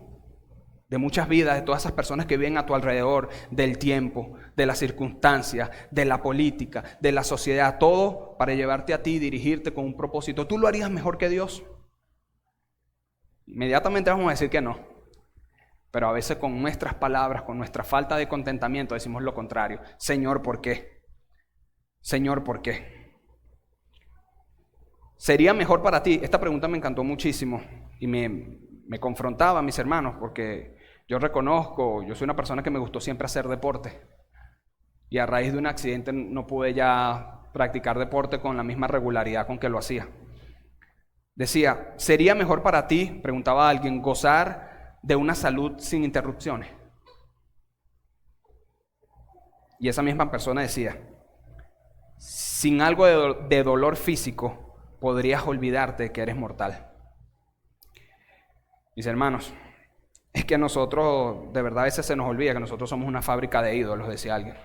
de muchas vidas, de todas esas personas que viven a tu alrededor, del tiempo, de las circunstancias, de la política, de la sociedad, todo para llevarte a ti, dirigirte con un propósito. ¿Tú lo harías mejor que Dios? Inmediatamente vamos a decir que no. Pero a veces con nuestras palabras, con nuestra falta de contentamiento, decimos lo contrario. Señor, ¿por qué? Señor, ¿por qué? ¿Sería mejor para ti? Esta pregunta me encantó muchísimo y me confrontaba a mis hermanos porque yo reconozco, yo soy una persona que me gustó siempre hacer deporte y a raíz de un accidente no pude ya practicar deporte con la misma regularidad con que lo hacía. Decía, ¿sería mejor para ti, preguntaba a alguien, gozar de una salud sin interrupciones? Y esa misma persona decía, sin algo de dolor físico podrías olvidarte de que eres mortal. Mis hermanos, es que a nosotros, de verdad a veces se nos olvida que nosotros somos una fábrica de ídolos, decía alguien.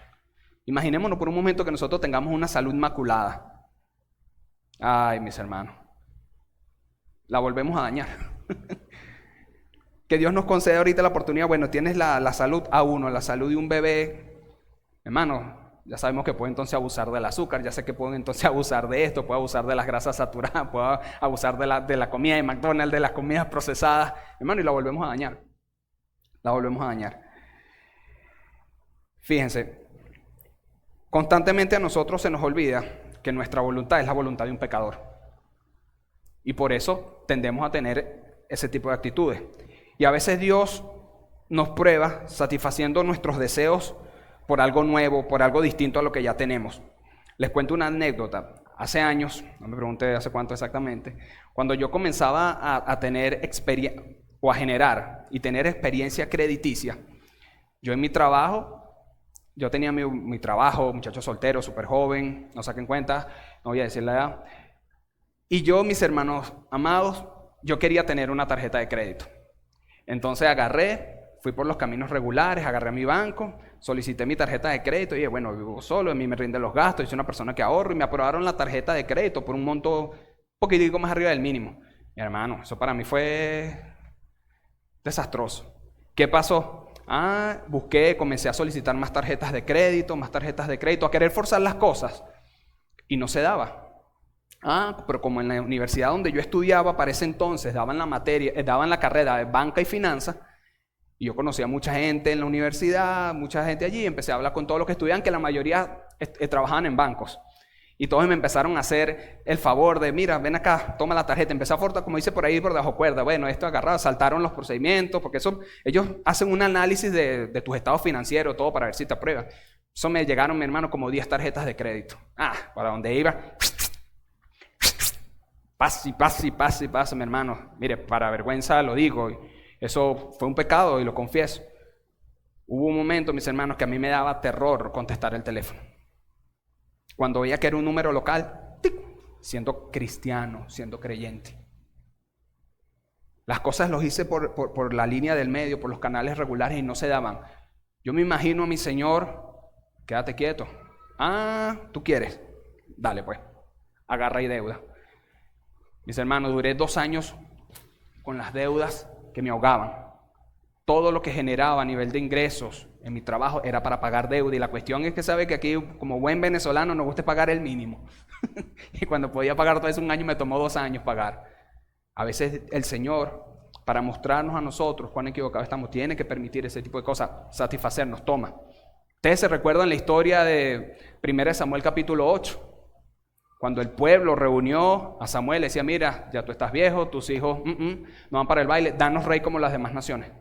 Imaginémonos por un momento que nosotros tengamos una salud inmaculada. Ay, mis hermanos, la volvemos a dañar. Que Dios nos concede ahorita la oportunidad, bueno, tienes la salud a uno, la salud de un bebé. Hermano, ya sabemos que puede entonces abusar del azúcar, ya sé que puede entonces abusar de esto, puede abusar de las grasas saturadas, puede abusar de la comida de McDonald's, de las comidas procesadas. Hermano, y la volvemos a dañar. La volvemos a dañar. Fíjense, constantemente a nosotros se nos olvida que nuestra voluntad es la voluntad de un pecador. Y por eso tendemos a tener ese tipo de actitudes. Y a veces Dios nos prueba satisfaciendo nuestros deseos por algo nuevo, por algo distinto a lo que ya tenemos. Les cuento una anécdota. Hace años, no me pregunte hace cuánto exactamente, cuando yo comenzaba a tener experiencia o a generar y tener experiencia crediticia, yo en mi trabajo, yo tenía mi trabajo, muchacho soltero, súper joven, no saquen cuenta, no voy a decir la edad, y yo, mis hermanos amados, yo quería tener una tarjeta de crédito. Entonces fui por los caminos regulares, agarré mi banco, solicité mi tarjeta de crédito y dije, bueno, vivo solo, a mí me rinden los gastos, yo soy una persona que ahorro y me aprobaron la tarjeta de crédito por un monto un poquitico más arriba del mínimo. Mi hermano, eso para mí fue desastroso. ¿Qué pasó? Comencé a solicitar más tarjetas de crédito, a querer forzar las cosas y no se daba. Pero como en la universidad donde yo estudiaba para ese entonces daban la carrera de banca y finanzas, y yo conocía a mucha gente en la universidad, mucha gente allí, empecé a hablar con todos los que estudiaban, que la mayoría trabajaban en bancos. Y todos me empezaron a hacer el favor de, mira, ven acá, toma la tarjeta. Empecé a forzar, como dice por ahí, por debajo cuerda. Bueno, esto agarrado, saltaron los procedimientos, porque ellos hacen un análisis de tus estados financieros, todo para ver si te aprueban. Eso me llegaron, mi hermano, como 10 tarjetas de crédito. Para donde iba, pase, mi hermano. Mire, para vergüenza lo digo, eso fue un pecado y lo confieso. Hubo un momento, mis hermanos, que a mí me daba terror contestar el teléfono. Cuando veía que era un número local, ¡tic!, siendo cristiano, siendo creyente. Las cosas los hice por la línea del medio, por los canales regulares y no se daban. Yo me imagino a mi Señor, quédate quieto. ¿Tú quieres? Dale pues, agarra y deuda. Mis hermanos, duré 2 años con las deudas que me ahogaban. Todo lo que generaba a nivel de ingresos en mi trabajo era para pagar deuda. Y la cuestión es que sabe que aquí, como buen venezolano, nos gusta pagar el mínimo. Y cuando podía pagar todo eso un año, me tomó 2 años pagar. A veces el Señor, para mostrarnos a nosotros cuán equivocados estamos, tiene que permitir ese tipo de cosas, satisfacernos. Toma. Ustedes se recuerdan la historia de 1 Samuel capítulo 8. Cuando el pueblo reunió a Samuel, le decía, mira, ya tú estás viejo, tus hijos no van para el baile, danos rey como las demás naciones.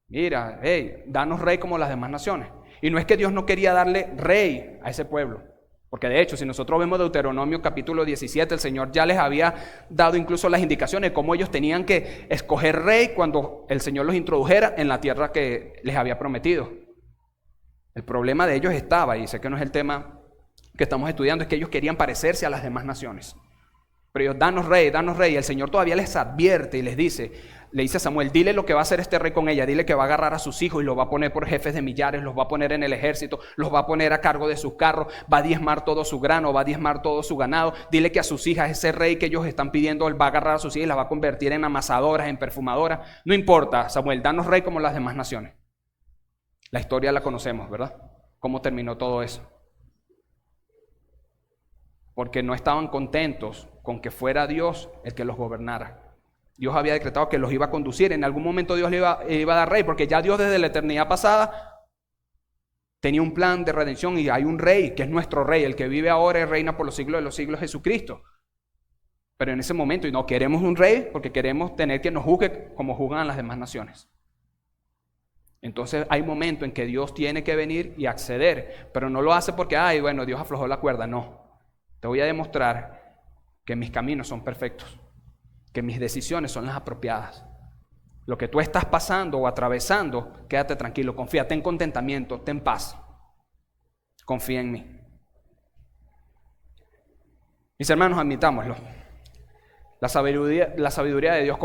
Mira, danos rey como las demás naciones. Y no es que Dios no quería darle rey a ese pueblo, porque de hecho, si nosotros vemos Deuteronomio capítulo 17, el Señor ya les había dado incluso las indicaciones de cómo ellos tenían que escoger rey cuando el Señor los introdujera en la tierra que les había prometido. El problema de ellos estaba, y sé que no es el tema que estamos estudiando, es que ellos querían parecerse a las demás naciones. Pero ellos, danos rey, y el Señor todavía les advierte y le dice a Samuel, dile lo que va a hacer este rey con ella, dile que va a agarrar a sus hijos y los va a poner por jefes de millares, los va a poner en el ejército, los va a poner a cargo de sus carros, va a diezmar todo su grano, va a diezmar todo su ganado, dile que a sus hijas, ese rey que ellos están pidiendo, él va a agarrar a sus hijas y las va a convertir en amasadoras, en perfumadoras. No importa, Samuel, danos rey como las demás naciones. La historia la conocemos, ¿verdad? ¿Cómo terminó todo eso? Porque no estaban contentos con que fuera Dios el que los gobernara. Dios había decretado que los iba a conducir. En algún momento Dios le iba a dar rey, porque ya Dios desde la eternidad pasada tenía un plan de redención y hay un rey que es nuestro rey, el que vive ahora y reina por los siglos de los siglos, Jesucristo. Pero en ese momento, y no queremos un rey porque queremos tener que nos juzgue como juzgan las demás naciones. Entonces hay momentos en que Dios tiene que venir y acceder, pero no lo hace porque, Dios aflojó la cuerda. No. Te voy a demostrar que mis caminos son perfectos, que mis decisiones son las apropiadas. Lo que tú estás pasando o atravesando, quédate tranquilo, confía, ten contentamiento, ten paz. Confía en mí. Mis hermanos, admitámoslo. La sabiduría de Dios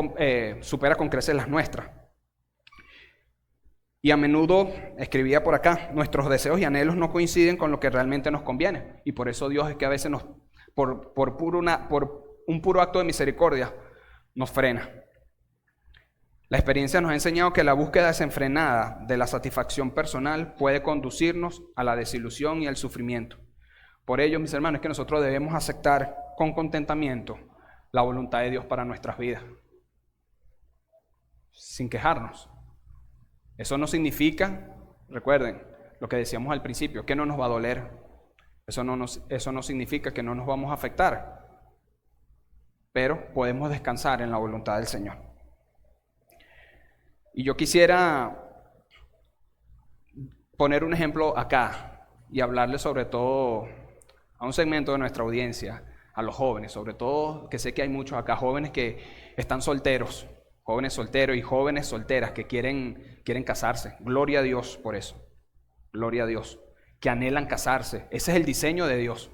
supera con creces las nuestras. Y a menudo, escribía por acá, nuestros deseos y anhelos no coinciden con lo que realmente nos conviene. Y por eso Dios es que a veces por un puro acto de misericordia, nos frena. La experiencia nos ha enseñado que la búsqueda desenfrenada de la satisfacción personal puede conducirnos a la desilusión y al sufrimiento. Por ello, mis hermanos, es que nosotros debemos aceptar con contentamiento la voluntad de Dios para nuestras vidas, sin quejarnos. Eso no significa, recuerden lo que decíamos al principio, que no nos va a doler. Eso no significa que no nos vamos a afectar, pero podemos descansar en la voluntad del Señor. Y yo quisiera poner un ejemplo acá y hablarle sobre todo a un segmento de nuestra audiencia, a los jóvenes, sobre todo que sé que hay muchos acá jóvenes que están solteros. Jóvenes solteros y jóvenes solteras que quieren casarse. Gloria a Dios por eso. Gloria a Dios. Que anhelan casarse. Ese es el diseño de Dios.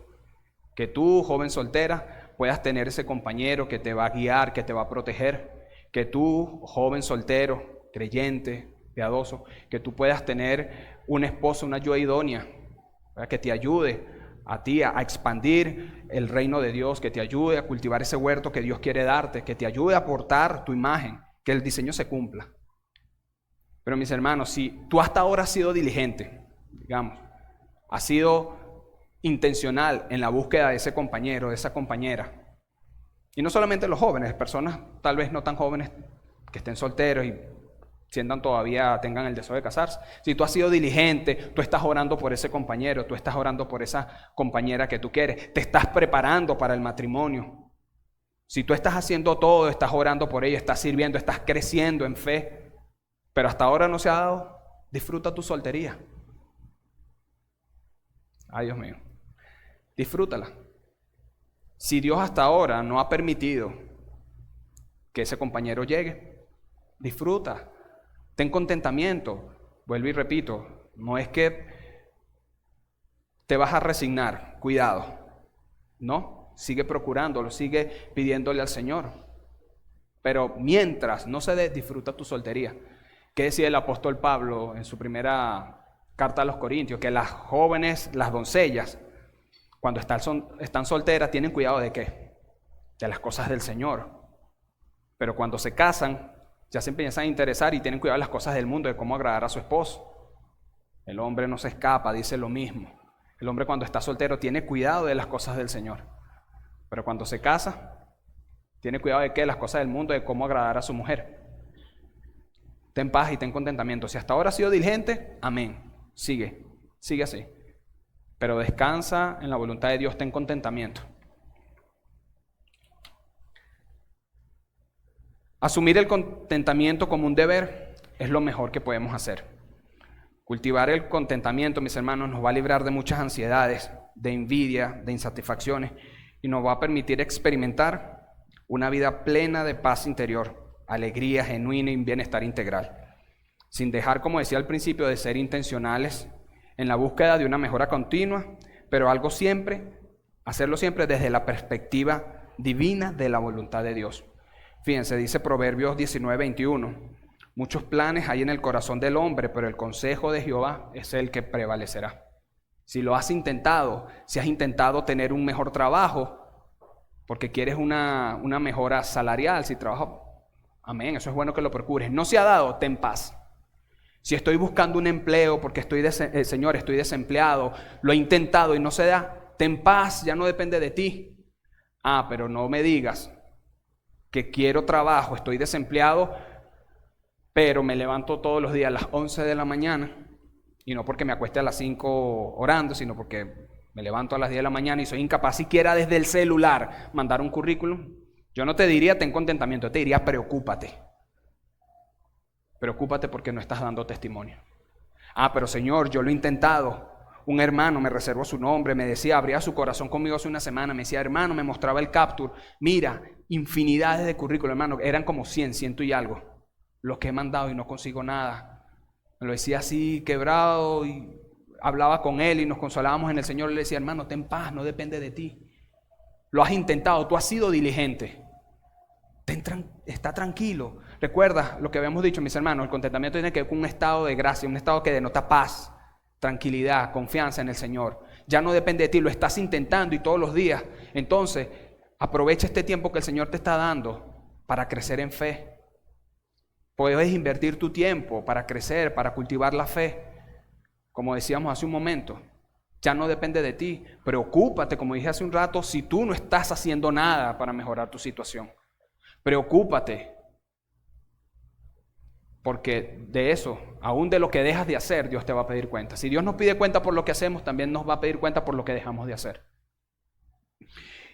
Que tú, joven soltera, puedas tener ese compañero que te va a guiar, que te va a proteger. Que tú, joven soltero, creyente, piadoso, que tú puedas tener un esposo, una ayuda idónea, ¿verdad? Que te ayude a ti a expandir el reino de Dios, que te ayude a cultivar ese huerto que Dios quiere darte, que te ayude a aportar tu imagen, que el diseño se cumpla. Pero mis hermanos, si tú hasta ahora has sido diligente, digamos, has sido intencional en la búsqueda de ese compañero, de esa compañera, y no solamente los jóvenes, personas tal vez no tan jóvenes que estén solteros y tengan el deseo de casarse. Si tú has sido diligente, tú estás orando por ese compañero, tú estás orando por esa compañera que tú quieres, te estás preparando para el matrimonio. Si tú estás haciendo todo, estás orando por ella, estás sirviendo, estás creciendo en fe, pero hasta ahora no se ha dado, disfruta tu soltería. Ay, Dios mío, disfrútala. Si Dios hasta ahora no ha permitido que ese compañero llegue, disfruta. Ten contentamiento. Vuelvo y repito, no es que te vas a resignar, cuidado. No, sigue procurándolo, sigue pidiéndole al Señor. Pero mientras no se dé, disfruta tu soltería. ¿Qué decía el apóstol Pablo en su primera carta a los Corintios? Que las jóvenes, las doncellas, cuando están solteras, tienen cuidado ¿de qué? De las cosas del Señor. Pero cuando se casan, ya se empiezan a interesar y tienen cuidado de las cosas del mundo, de cómo agradar a su esposo. El hombre no se escapa, dice lo mismo. El hombre cuando está soltero tiene cuidado de las cosas del Señor. Pero cuando se casa, tiene cuidado de qué, las cosas del mundo, de cómo agradar a su mujer. Ten paz y ten contentamiento. Si hasta ahora has sido diligente, amén. Sigue así. Pero descansa en la voluntad de Dios, ten contentamiento. Asumir el contentamiento como un deber es lo mejor que podemos hacer. Cultivar el contentamiento, mis hermanos, nos va a librar de muchas ansiedades, de envidia, de insatisfacciones y nos va a permitir experimentar una vida plena de paz interior, alegría genuina y bienestar integral. Sin dejar, como decía al principio, de ser intencionales en la búsqueda de una mejora continua, pero hacerlo siempre desde la perspectiva divina de la voluntad de Dios. Fíjense, dice Proverbios 19:21, muchos planes hay en el corazón del hombre, pero el consejo de Jehová es el que prevalecerá. Si lo has intentado, si has intentado tener un mejor trabajo, porque quieres una mejora salarial, si trabajas, amén, eso es bueno que lo procures. No se ha dado, ten paz. Si estoy buscando un empleo porque Señor, estoy desempleado, lo he intentado y no se da, ten paz, ya no depende de ti. Pero no me digas que quiero trabajo, estoy desempleado, pero me levanto todos los días a las 11 de la mañana, y no porque me acueste a las 5 orando, sino porque me levanto a las 10 de la mañana y soy incapaz siquiera desde el celular mandar un currículum. Yo no te diría ten contentamiento, yo te diría preocúpate. Preocúpate porque no estás dando testimonio. Pero Señor, yo lo he intentado. Un hermano, me reservó su nombre, me decía, abría su corazón conmigo hace una semana, me decía, hermano, me mostraba el capture, mira, infinidades de currículos, hermano, eran como 100 y algo, los que he mandado y no consigo nada. Me lo decía así, quebrado, y hablaba con él y nos consolábamos en el Señor, le decía, hermano, ten paz, no depende de ti. Lo has intentado, tú has sido diligente. Está tranquilo. Recuerda lo que habíamos dicho, mis hermanos, el contentamiento tiene que ver con un estado de gracia, un estado que denota paz, tranquilidad, confianza en el Señor. Ya no depende de ti, lo estás intentando y todos los días. Entonces, aprovecha este tiempo que el Señor te está dando para crecer en fe. Puedes invertir tu tiempo para crecer, para cultivar la fe. Como decíamos hace un momento, ya no depende de ti. Preocúpate, como dije hace un rato, si tú no estás haciendo nada para mejorar tu situación. Preocúpate, porque de eso, aún de lo que dejas de hacer, Dios te va a pedir cuenta. Si Dios nos pide cuenta por lo que hacemos, también nos va a pedir cuenta por lo que dejamos de hacer.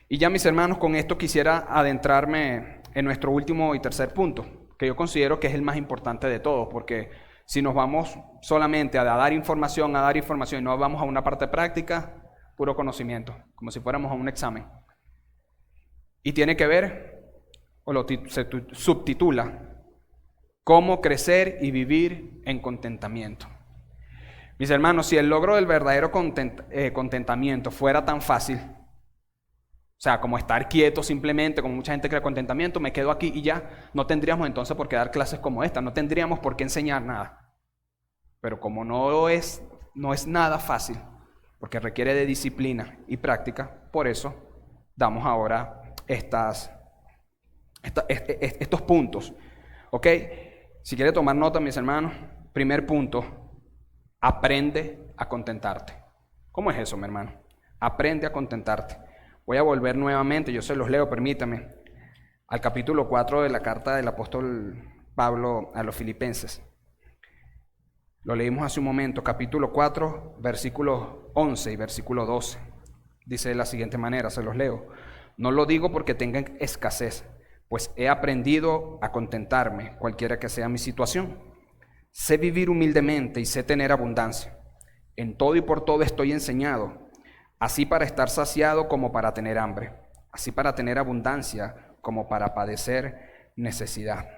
Y ya, mis hermanos, con esto quisiera adentrarme en nuestro último y tercer punto, que yo considero que es el más importante de todos, porque si nos vamos solamente a dar información, y no vamos a una parte práctica, puro conocimiento, como si fuéramos a un examen. Y tiene que ver, se subtitula, Cómo crecer y vivir en contentamiento. Mis hermanos, si el logro del verdadero contentamiento fuera tan fácil, o sea, como estar quieto simplemente, como mucha gente cree contentamiento, me quedo aquí y ya, no tendríamos entonces por qué dar clases como esta, no tendríamos por qué enseñar nada. Pero como no es nada fácil, porque requiere de disciplina y práctica, por eso damos ahora estos puntos. ¿Ok? Si quiere tomar nota, mis hermanos, primer punto, aprende a contentarte. ¿Cómo es eso, mi hermano? Aprende a contentarte. Voy a volver nuevamente, yo se los leo, permítame, al capítulo 4 de la carta del apóstol Pablo a los Filipenses. Lo leímos hace un momento, capítulo 4, versículos 11 y versículo 12. Dice de la siguiente manera, se los leo. No lo digo porque tengan escasez, pues he aprendido a contentarme, cualquiera que sea mi situación. Sé vivir humildemente y sé tener abundancia. En todo y por todo estoy enseñado, así para estar saciado como para tener hambre, así para tener abundancia como para padecer necesidad.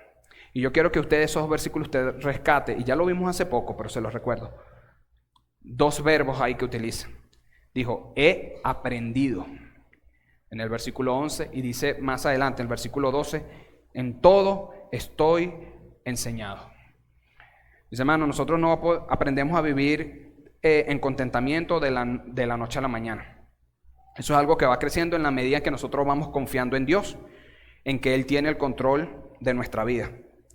Y yo quiero que ustedes esos versículos usted rescate, y ya lo vimos hace poco, pero se los recuerdo. Dos verbos ahí que utiliza. Dijo, he aprendido. En el versículo 11, y dice más adelante, en el versículo 12, en todo estoy enseñado. Mis hermanos, nosotros no aprendemos a vivir en contentamiento de la noche a la mañana. Eso es algo que va creciendo en la medida que nosotros vamos confiando en Dios, en que Él tiene el control de nuestra vida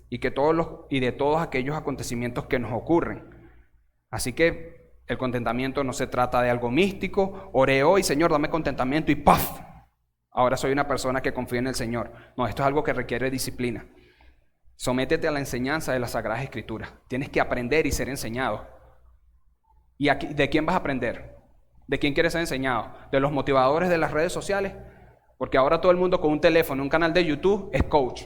y de todos aquellos acontecimientos que nos ocurren. Así que el contentamiento no se trata de algo místico, oré hoy, Señor, dame contentamiento y ¡paf! Ahora soy una persona que confía en el Señor. No, esto es algo que requiere disciplina. Sométete a la enseñanza de las Sagradas Escrituras. Tienes que aprender y ser enseñado. ¿Y de quién vas a aprender? ¿De quién quieres ser enseñado? ¿De los motivadores de las redes sociales? Porque ahora todo el mundo con un teléfono, un canal de YouTube, es coach.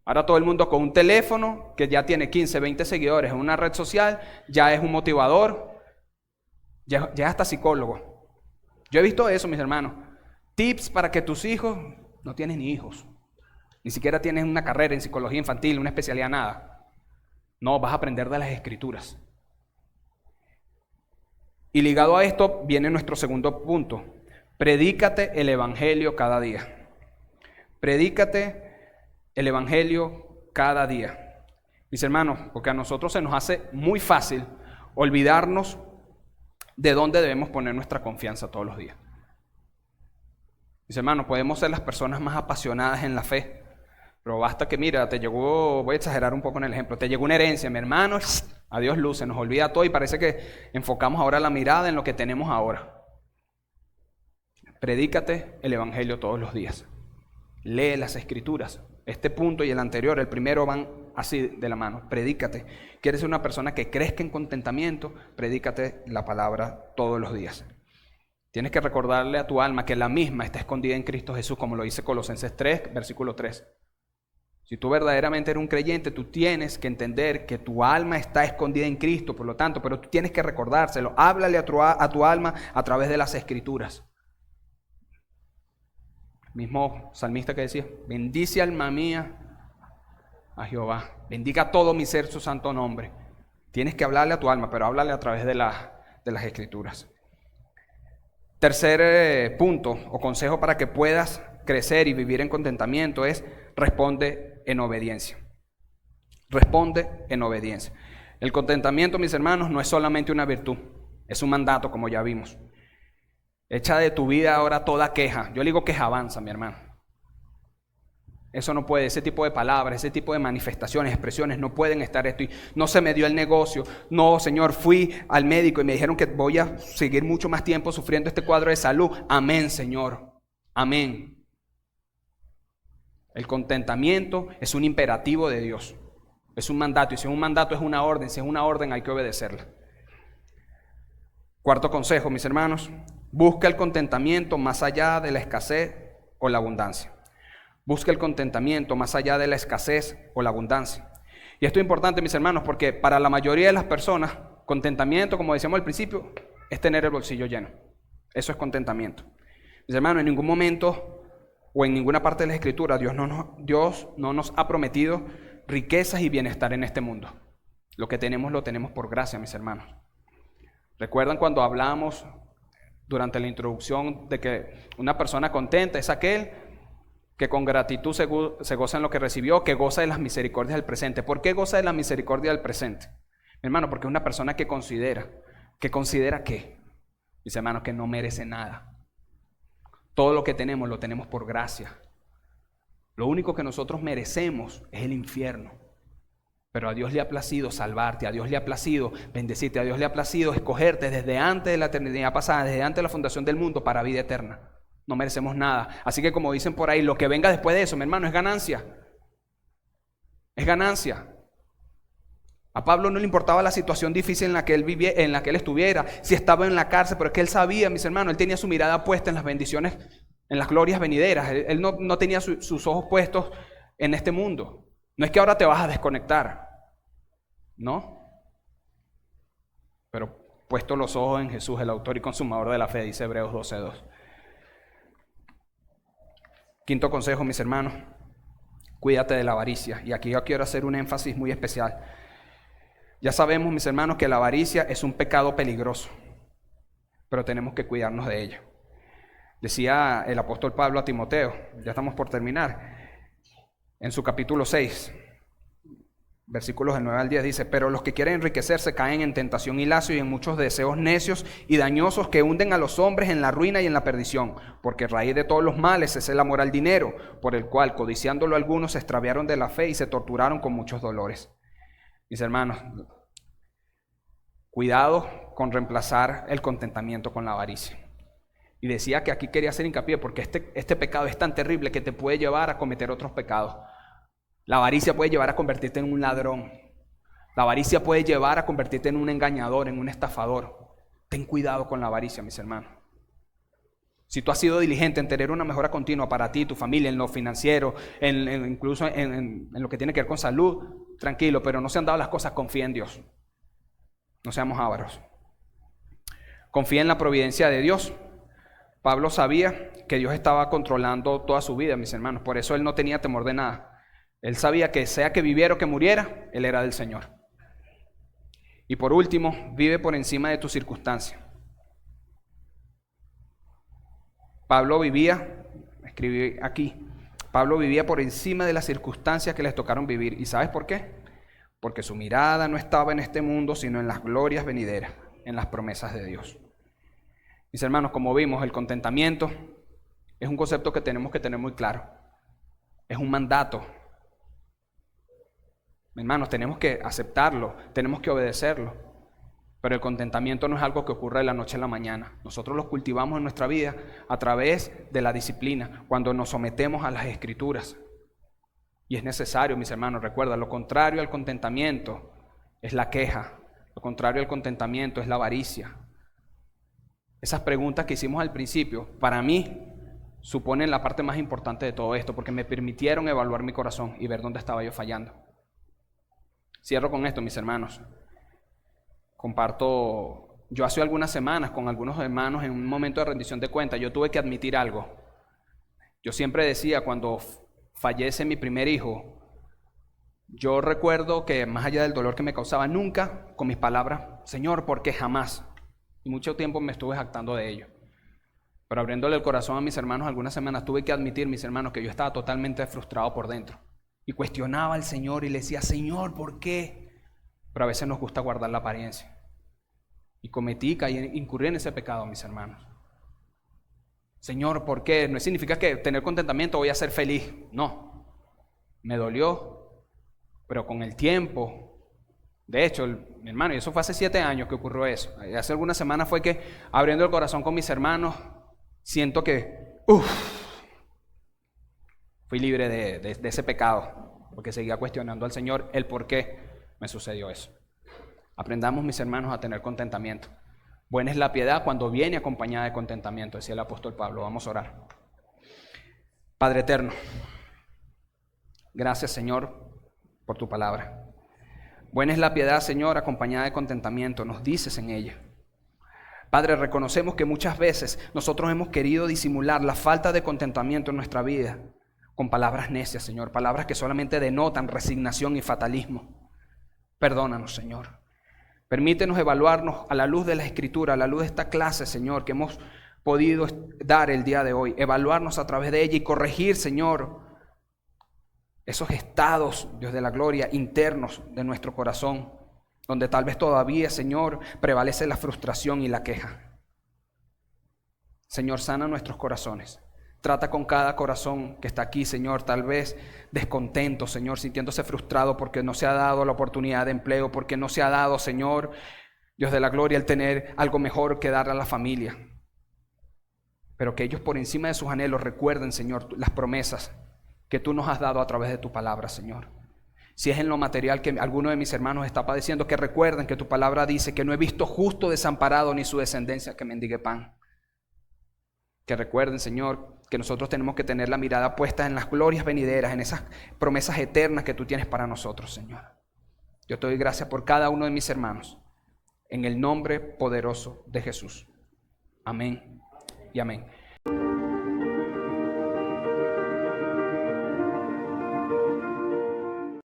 Ahora todo el mundo con un teléfono que ya tiene 15, 20 seguidores en una red social, ya es un motivador, ya es hasta psicólogo. Yo he visto eso, mis hermanos. Tips para que tus hijos, no tienes ni hijos, ni siquiera tienes una carrera en psicología infantil, una especialidad, nada. No, vas a aprender de las Escrituras. Y ligado a esto viene nuestro segundo punto. Predícate el Evangelio cada día. Predícate el Evangelio cada día. Mis hermanos, porque a nosotros se nos hace muy fácil olvidarnos de dónde debemos poner nuestra confianza todos los días. Mis hermanos, podemos ser las personas más apasionadas en la fe, pero basta que, mira, te llegó, voy a exagerar un poco en el ejemplo, te llegó una herencia, mi hermano, adiós luz, se nos olvida todo y parece que enfocamos ahora la mirada en lo que tenemos ahora. Predícate el Evangelio todos los días. Lee las Escrituras. Este punto y el anterior, el primero, van así de la mano. Predícate. ¿Quieres ser una persona que crezca en contentamiento? Predícate la palabra todos los días. Tienes que recordarle a tu alma que la misma está escondida en Cristo Jesús, como lo dice Colosenses 3, versículo 3. Si tú verdaderamente eres un creyente, tú tienes que entender que tu alma está escondida en Cristo, por lo tanto, pero tú tienes que recordárselo. Háblale a tu alma a través de las Escrituras. Mismo salmista que decía, bendice alma mía a Jehová, bendiga todo mi ser su santo nombre. Tienes que hablarle a tu alma, pero háblale a través de las Escrituras. Tercer punto o consejo para que puedas crecer y vivir en contentamiento es responde en obediencia. Responde en obediencia. El contentamiento, mis hermanos, no es solamente una virtud, es un mandato, como ya vimos. Echa de tu vida ahora toda queja. Yo le digo quejabanza, mi hermano. Eso no puede, ese tipo de palabras, ese tipo de manifestaciones, expresiones, no pueden estar esto. No se me dio el negocio. No, Señor, fui al médico y me dijeron que voy a seguir mucho más tiempo sufriendo este cuadro de salud. Amén, Señor. Amén. El contentamiento es un imperativo de Dios. Es un mandato. Y si es un mandato, es una orden. Si es una orden, hay que obedecerla. Cuarto consejo, mis hermanos. Busca el contentamiento más allá de la escasez o la abundancia. Busca el contentamiento más allá de la escasez o la abundancia. Y esto es importante, mis hermanos, porque para la mayoría de las personas, contentamiento, como decíamos al principio, es tener el bolsillo lleno. Eso es contentamiento. Mis hermanos, en ningún momento o en ninguna parte de la Escritura, Dios no nos ha prometido riquezas y bienestar en este mundo. Lo que tenemos, lo tenemos por gracia, mis hermanos. ¿Recuerdan cuando hablamos durante la introducción de que una persona contenta es aquel que con gratitud se goza en lo que recibió, que goza de las misericordias del presente? ¿Por qué goza de la misericordia del presente? Mi hermano, porque es una persona que considera ¿qué? Mis hermanos, que no merece nada. Todo lo que tenemos, lo tenemos por gracia. Lo único que nosotros merecemos es el infierno. Pero a Dios le ha placido salvarte, a Dios le ha placido bendecirte, a Dios le ha placido escogerte desde antes de la eternidad pasada, desde antes de la fundación del mundo para vida eterna. No merecemos nada. Así que como dicen por ahí, lo que venga después de eso, mi hermano, es ganancia. Es ganancia. A Pablo no le importaba la situación difícil en la que él vivía, en la que él estuviera, si estaba en la cárcel, pero es que él sabía, mis hermanos, él tenía su mirada puesta en las bendiciones, en las glorias venideras. Él no tenía sus ojos puestos en este mundo. No es que ahora te vas a desconectar, ¿no? Pero puesto los ojos en Jesús, el autor y consumador de la fe, dice Hebreos 12:2. Quinto consejo, mis hermanos, cuídate de la avaricia. Y aquí yo quiero hacer un énfasis muy especial. Ya sabemos, mis hermanos, que la avaricia es un pecado peligroso, pero tenemos que cuidarnos de ella. Decía el apóstol Pablo a Timoteo, ya estamos por terminar, en su capítulo 6, versículos del 9 al 10, dice: pero los que quieren enriquecerse caen en tentación y lazo y en muchos deseos necios y dañosos que hunden a los hombres en la ruina y en la perdición, porque raíz de todos los males es el amor al dinero, por el cual, codiciándolo algunos, se extraviaron de la fe y se torturaron con muchos dolores. Mis hermanos, cuidado con reemplazar el contentamiento con la avaricia. Y decía que aquí quería hacer hincapié porque este pecado es tan terrible que te puede llevar a cometer otros pecados. La avaricia puede llevar a convertirte en un ladrón. La avaricia puede llevar a convertirte en un engañador, en un estafador. Ten cuidado con la avaricia, mis hermanos. Si tú has sido diligente en tener una mejora continua para ti, tu familia, en lo financiero, incluso en lo que tiene que ver con salud, tranquilo, pero no se han dado las cosas, confía en Dios. No seamos ávaros. Confía en la providencia de Dios. Pablo sabía que Dios estaba controlando toda su vida, mis hermanos. Por eso él no tenía temor de nada. Él sabía que sea que viviera o que muriera, él era del Señor. Y por último, vive por encima de tus circunstancias. Pablo vivía, escribí aquí, Pablo vivía por encima de las circunstancias que les tocaron vivir. ¿Y sabes por qué? Porque su mirada no estaba en este mundo, sino en las glorias venideras, en las promesas de Dios. Mis hermanos, como vimos, el contentamiento es un concepto que tenemos que tener muy claro. Es un mandato. Hermanos, tenemos que aceptarlo, tenemos que obedecerlo. Pero el contentamiento no es algo que ocurre de la noche a la mañana. Nosotros lo cultivamos en nuestra vida a través de la disciplina, cuando nos sometemos a las Escrituras. Y es necesario, mis hermanos, recuerda, lo contrario al contentamiento es la queja. Lo contrario al contentamiento es la avaricia. Esas preguntas que hicimos al principio, para mí, suponen la parte más importante de todo esto, porque me permitieron evaluar mi corazón y ver dónde estaba yo fallando. Cierro con esto, mis hermanos. Comparto, yo hace algunas semanas con algunos hermanos en un momento de rendición de cuentas, yo tuve que admitir algo. Yo siempre decía, cuando fallece mi primer hijo, yo recuerdo que más allá del dolor que me causaba, nunca con mis palabras, Señor, ¿por qué jamás? Y mucho tiempo me estuve jactando de ello. Pero abriéndole el corazón a mis hermanos, algunas semanas tuve que admitir, mis hermanos, que yo estaba totalmente frustrado por dentro. Y cuestionaba al Señor y le decía, Señor, ¿por qué? Pero a veces nos gusta guardar la apariencia. Y incurrí en ese pecado, mis hermanos. Señor, ¿por qué? No significa que tener contentamiento voy a ser feliz. No. Me dolió, pero con el tiempo. De hecho, mi hermano, y eso fue hace 7 años que ocurrió eso. Hace algunas semanas fue que, abriendo el corazón con mis hermanos, siento que, fui libre de ese pecado, porque seguía cuestionando al Señor el por qué me sucedió eso. Aprendamos, mis hermanos, a tener contentamiento. Buena es la piedad cuando viene acompañada de contentamiento, decía el apóstol Pablo. Vamos a orar. Padre eterno, gracias, Señor, por tu palabra. Buena es la piedad, Señor, acompañada de contentamiento, nos dices en ella. Padre, reconocemos que muchas veces nosotros hemos querido disimular la falta de contentamiento en nuestra vida con palabras necias, Señor, palabras que solamente denotan resignación y fatalismo. Perdónanos, Señor. Permítenos evaluarnos a la luz de la Escritura, a la luz de esta clase, Señor, que hemos podido dar el día de hoy. Evaluarnos a través de ella y corregir, Señor, esos estados, Dios de la gloria, internos de nuestro corazón, donde tal vez todavía, Señor, prevalece la frustración y la queja. Señor, sana nuestros corazones. Trata con cada corazón que está aquí, Señor, tal vez descontento, Señor, sintiéndose frustrado porque no se ha dado la oportunidad de empleo, porque no se ha dado, Señor, Dios de la gloria, el tener algo mejor que darle a la familia. Pero que ellos por encima de sus anhelos recuerden, Señor, las promesas que tú nos has dado a través de tu palabra, Señor. Si es en lo material que alguno de mis hermanos está padeciendo, que recuerden que tu palabra dice que no he visto justo desamparado ni su descendencia que mendigue pan. Que recuerden, Señor, que nosotros tenemos que tener la mirada puesta en las glorias venideras, en esas promesas eternas que tú tienes para nosotros, Señor. Yo te doy gracias por cada uno de mis hermanos, en el nombre poderoso de Jesús. Amén y amén.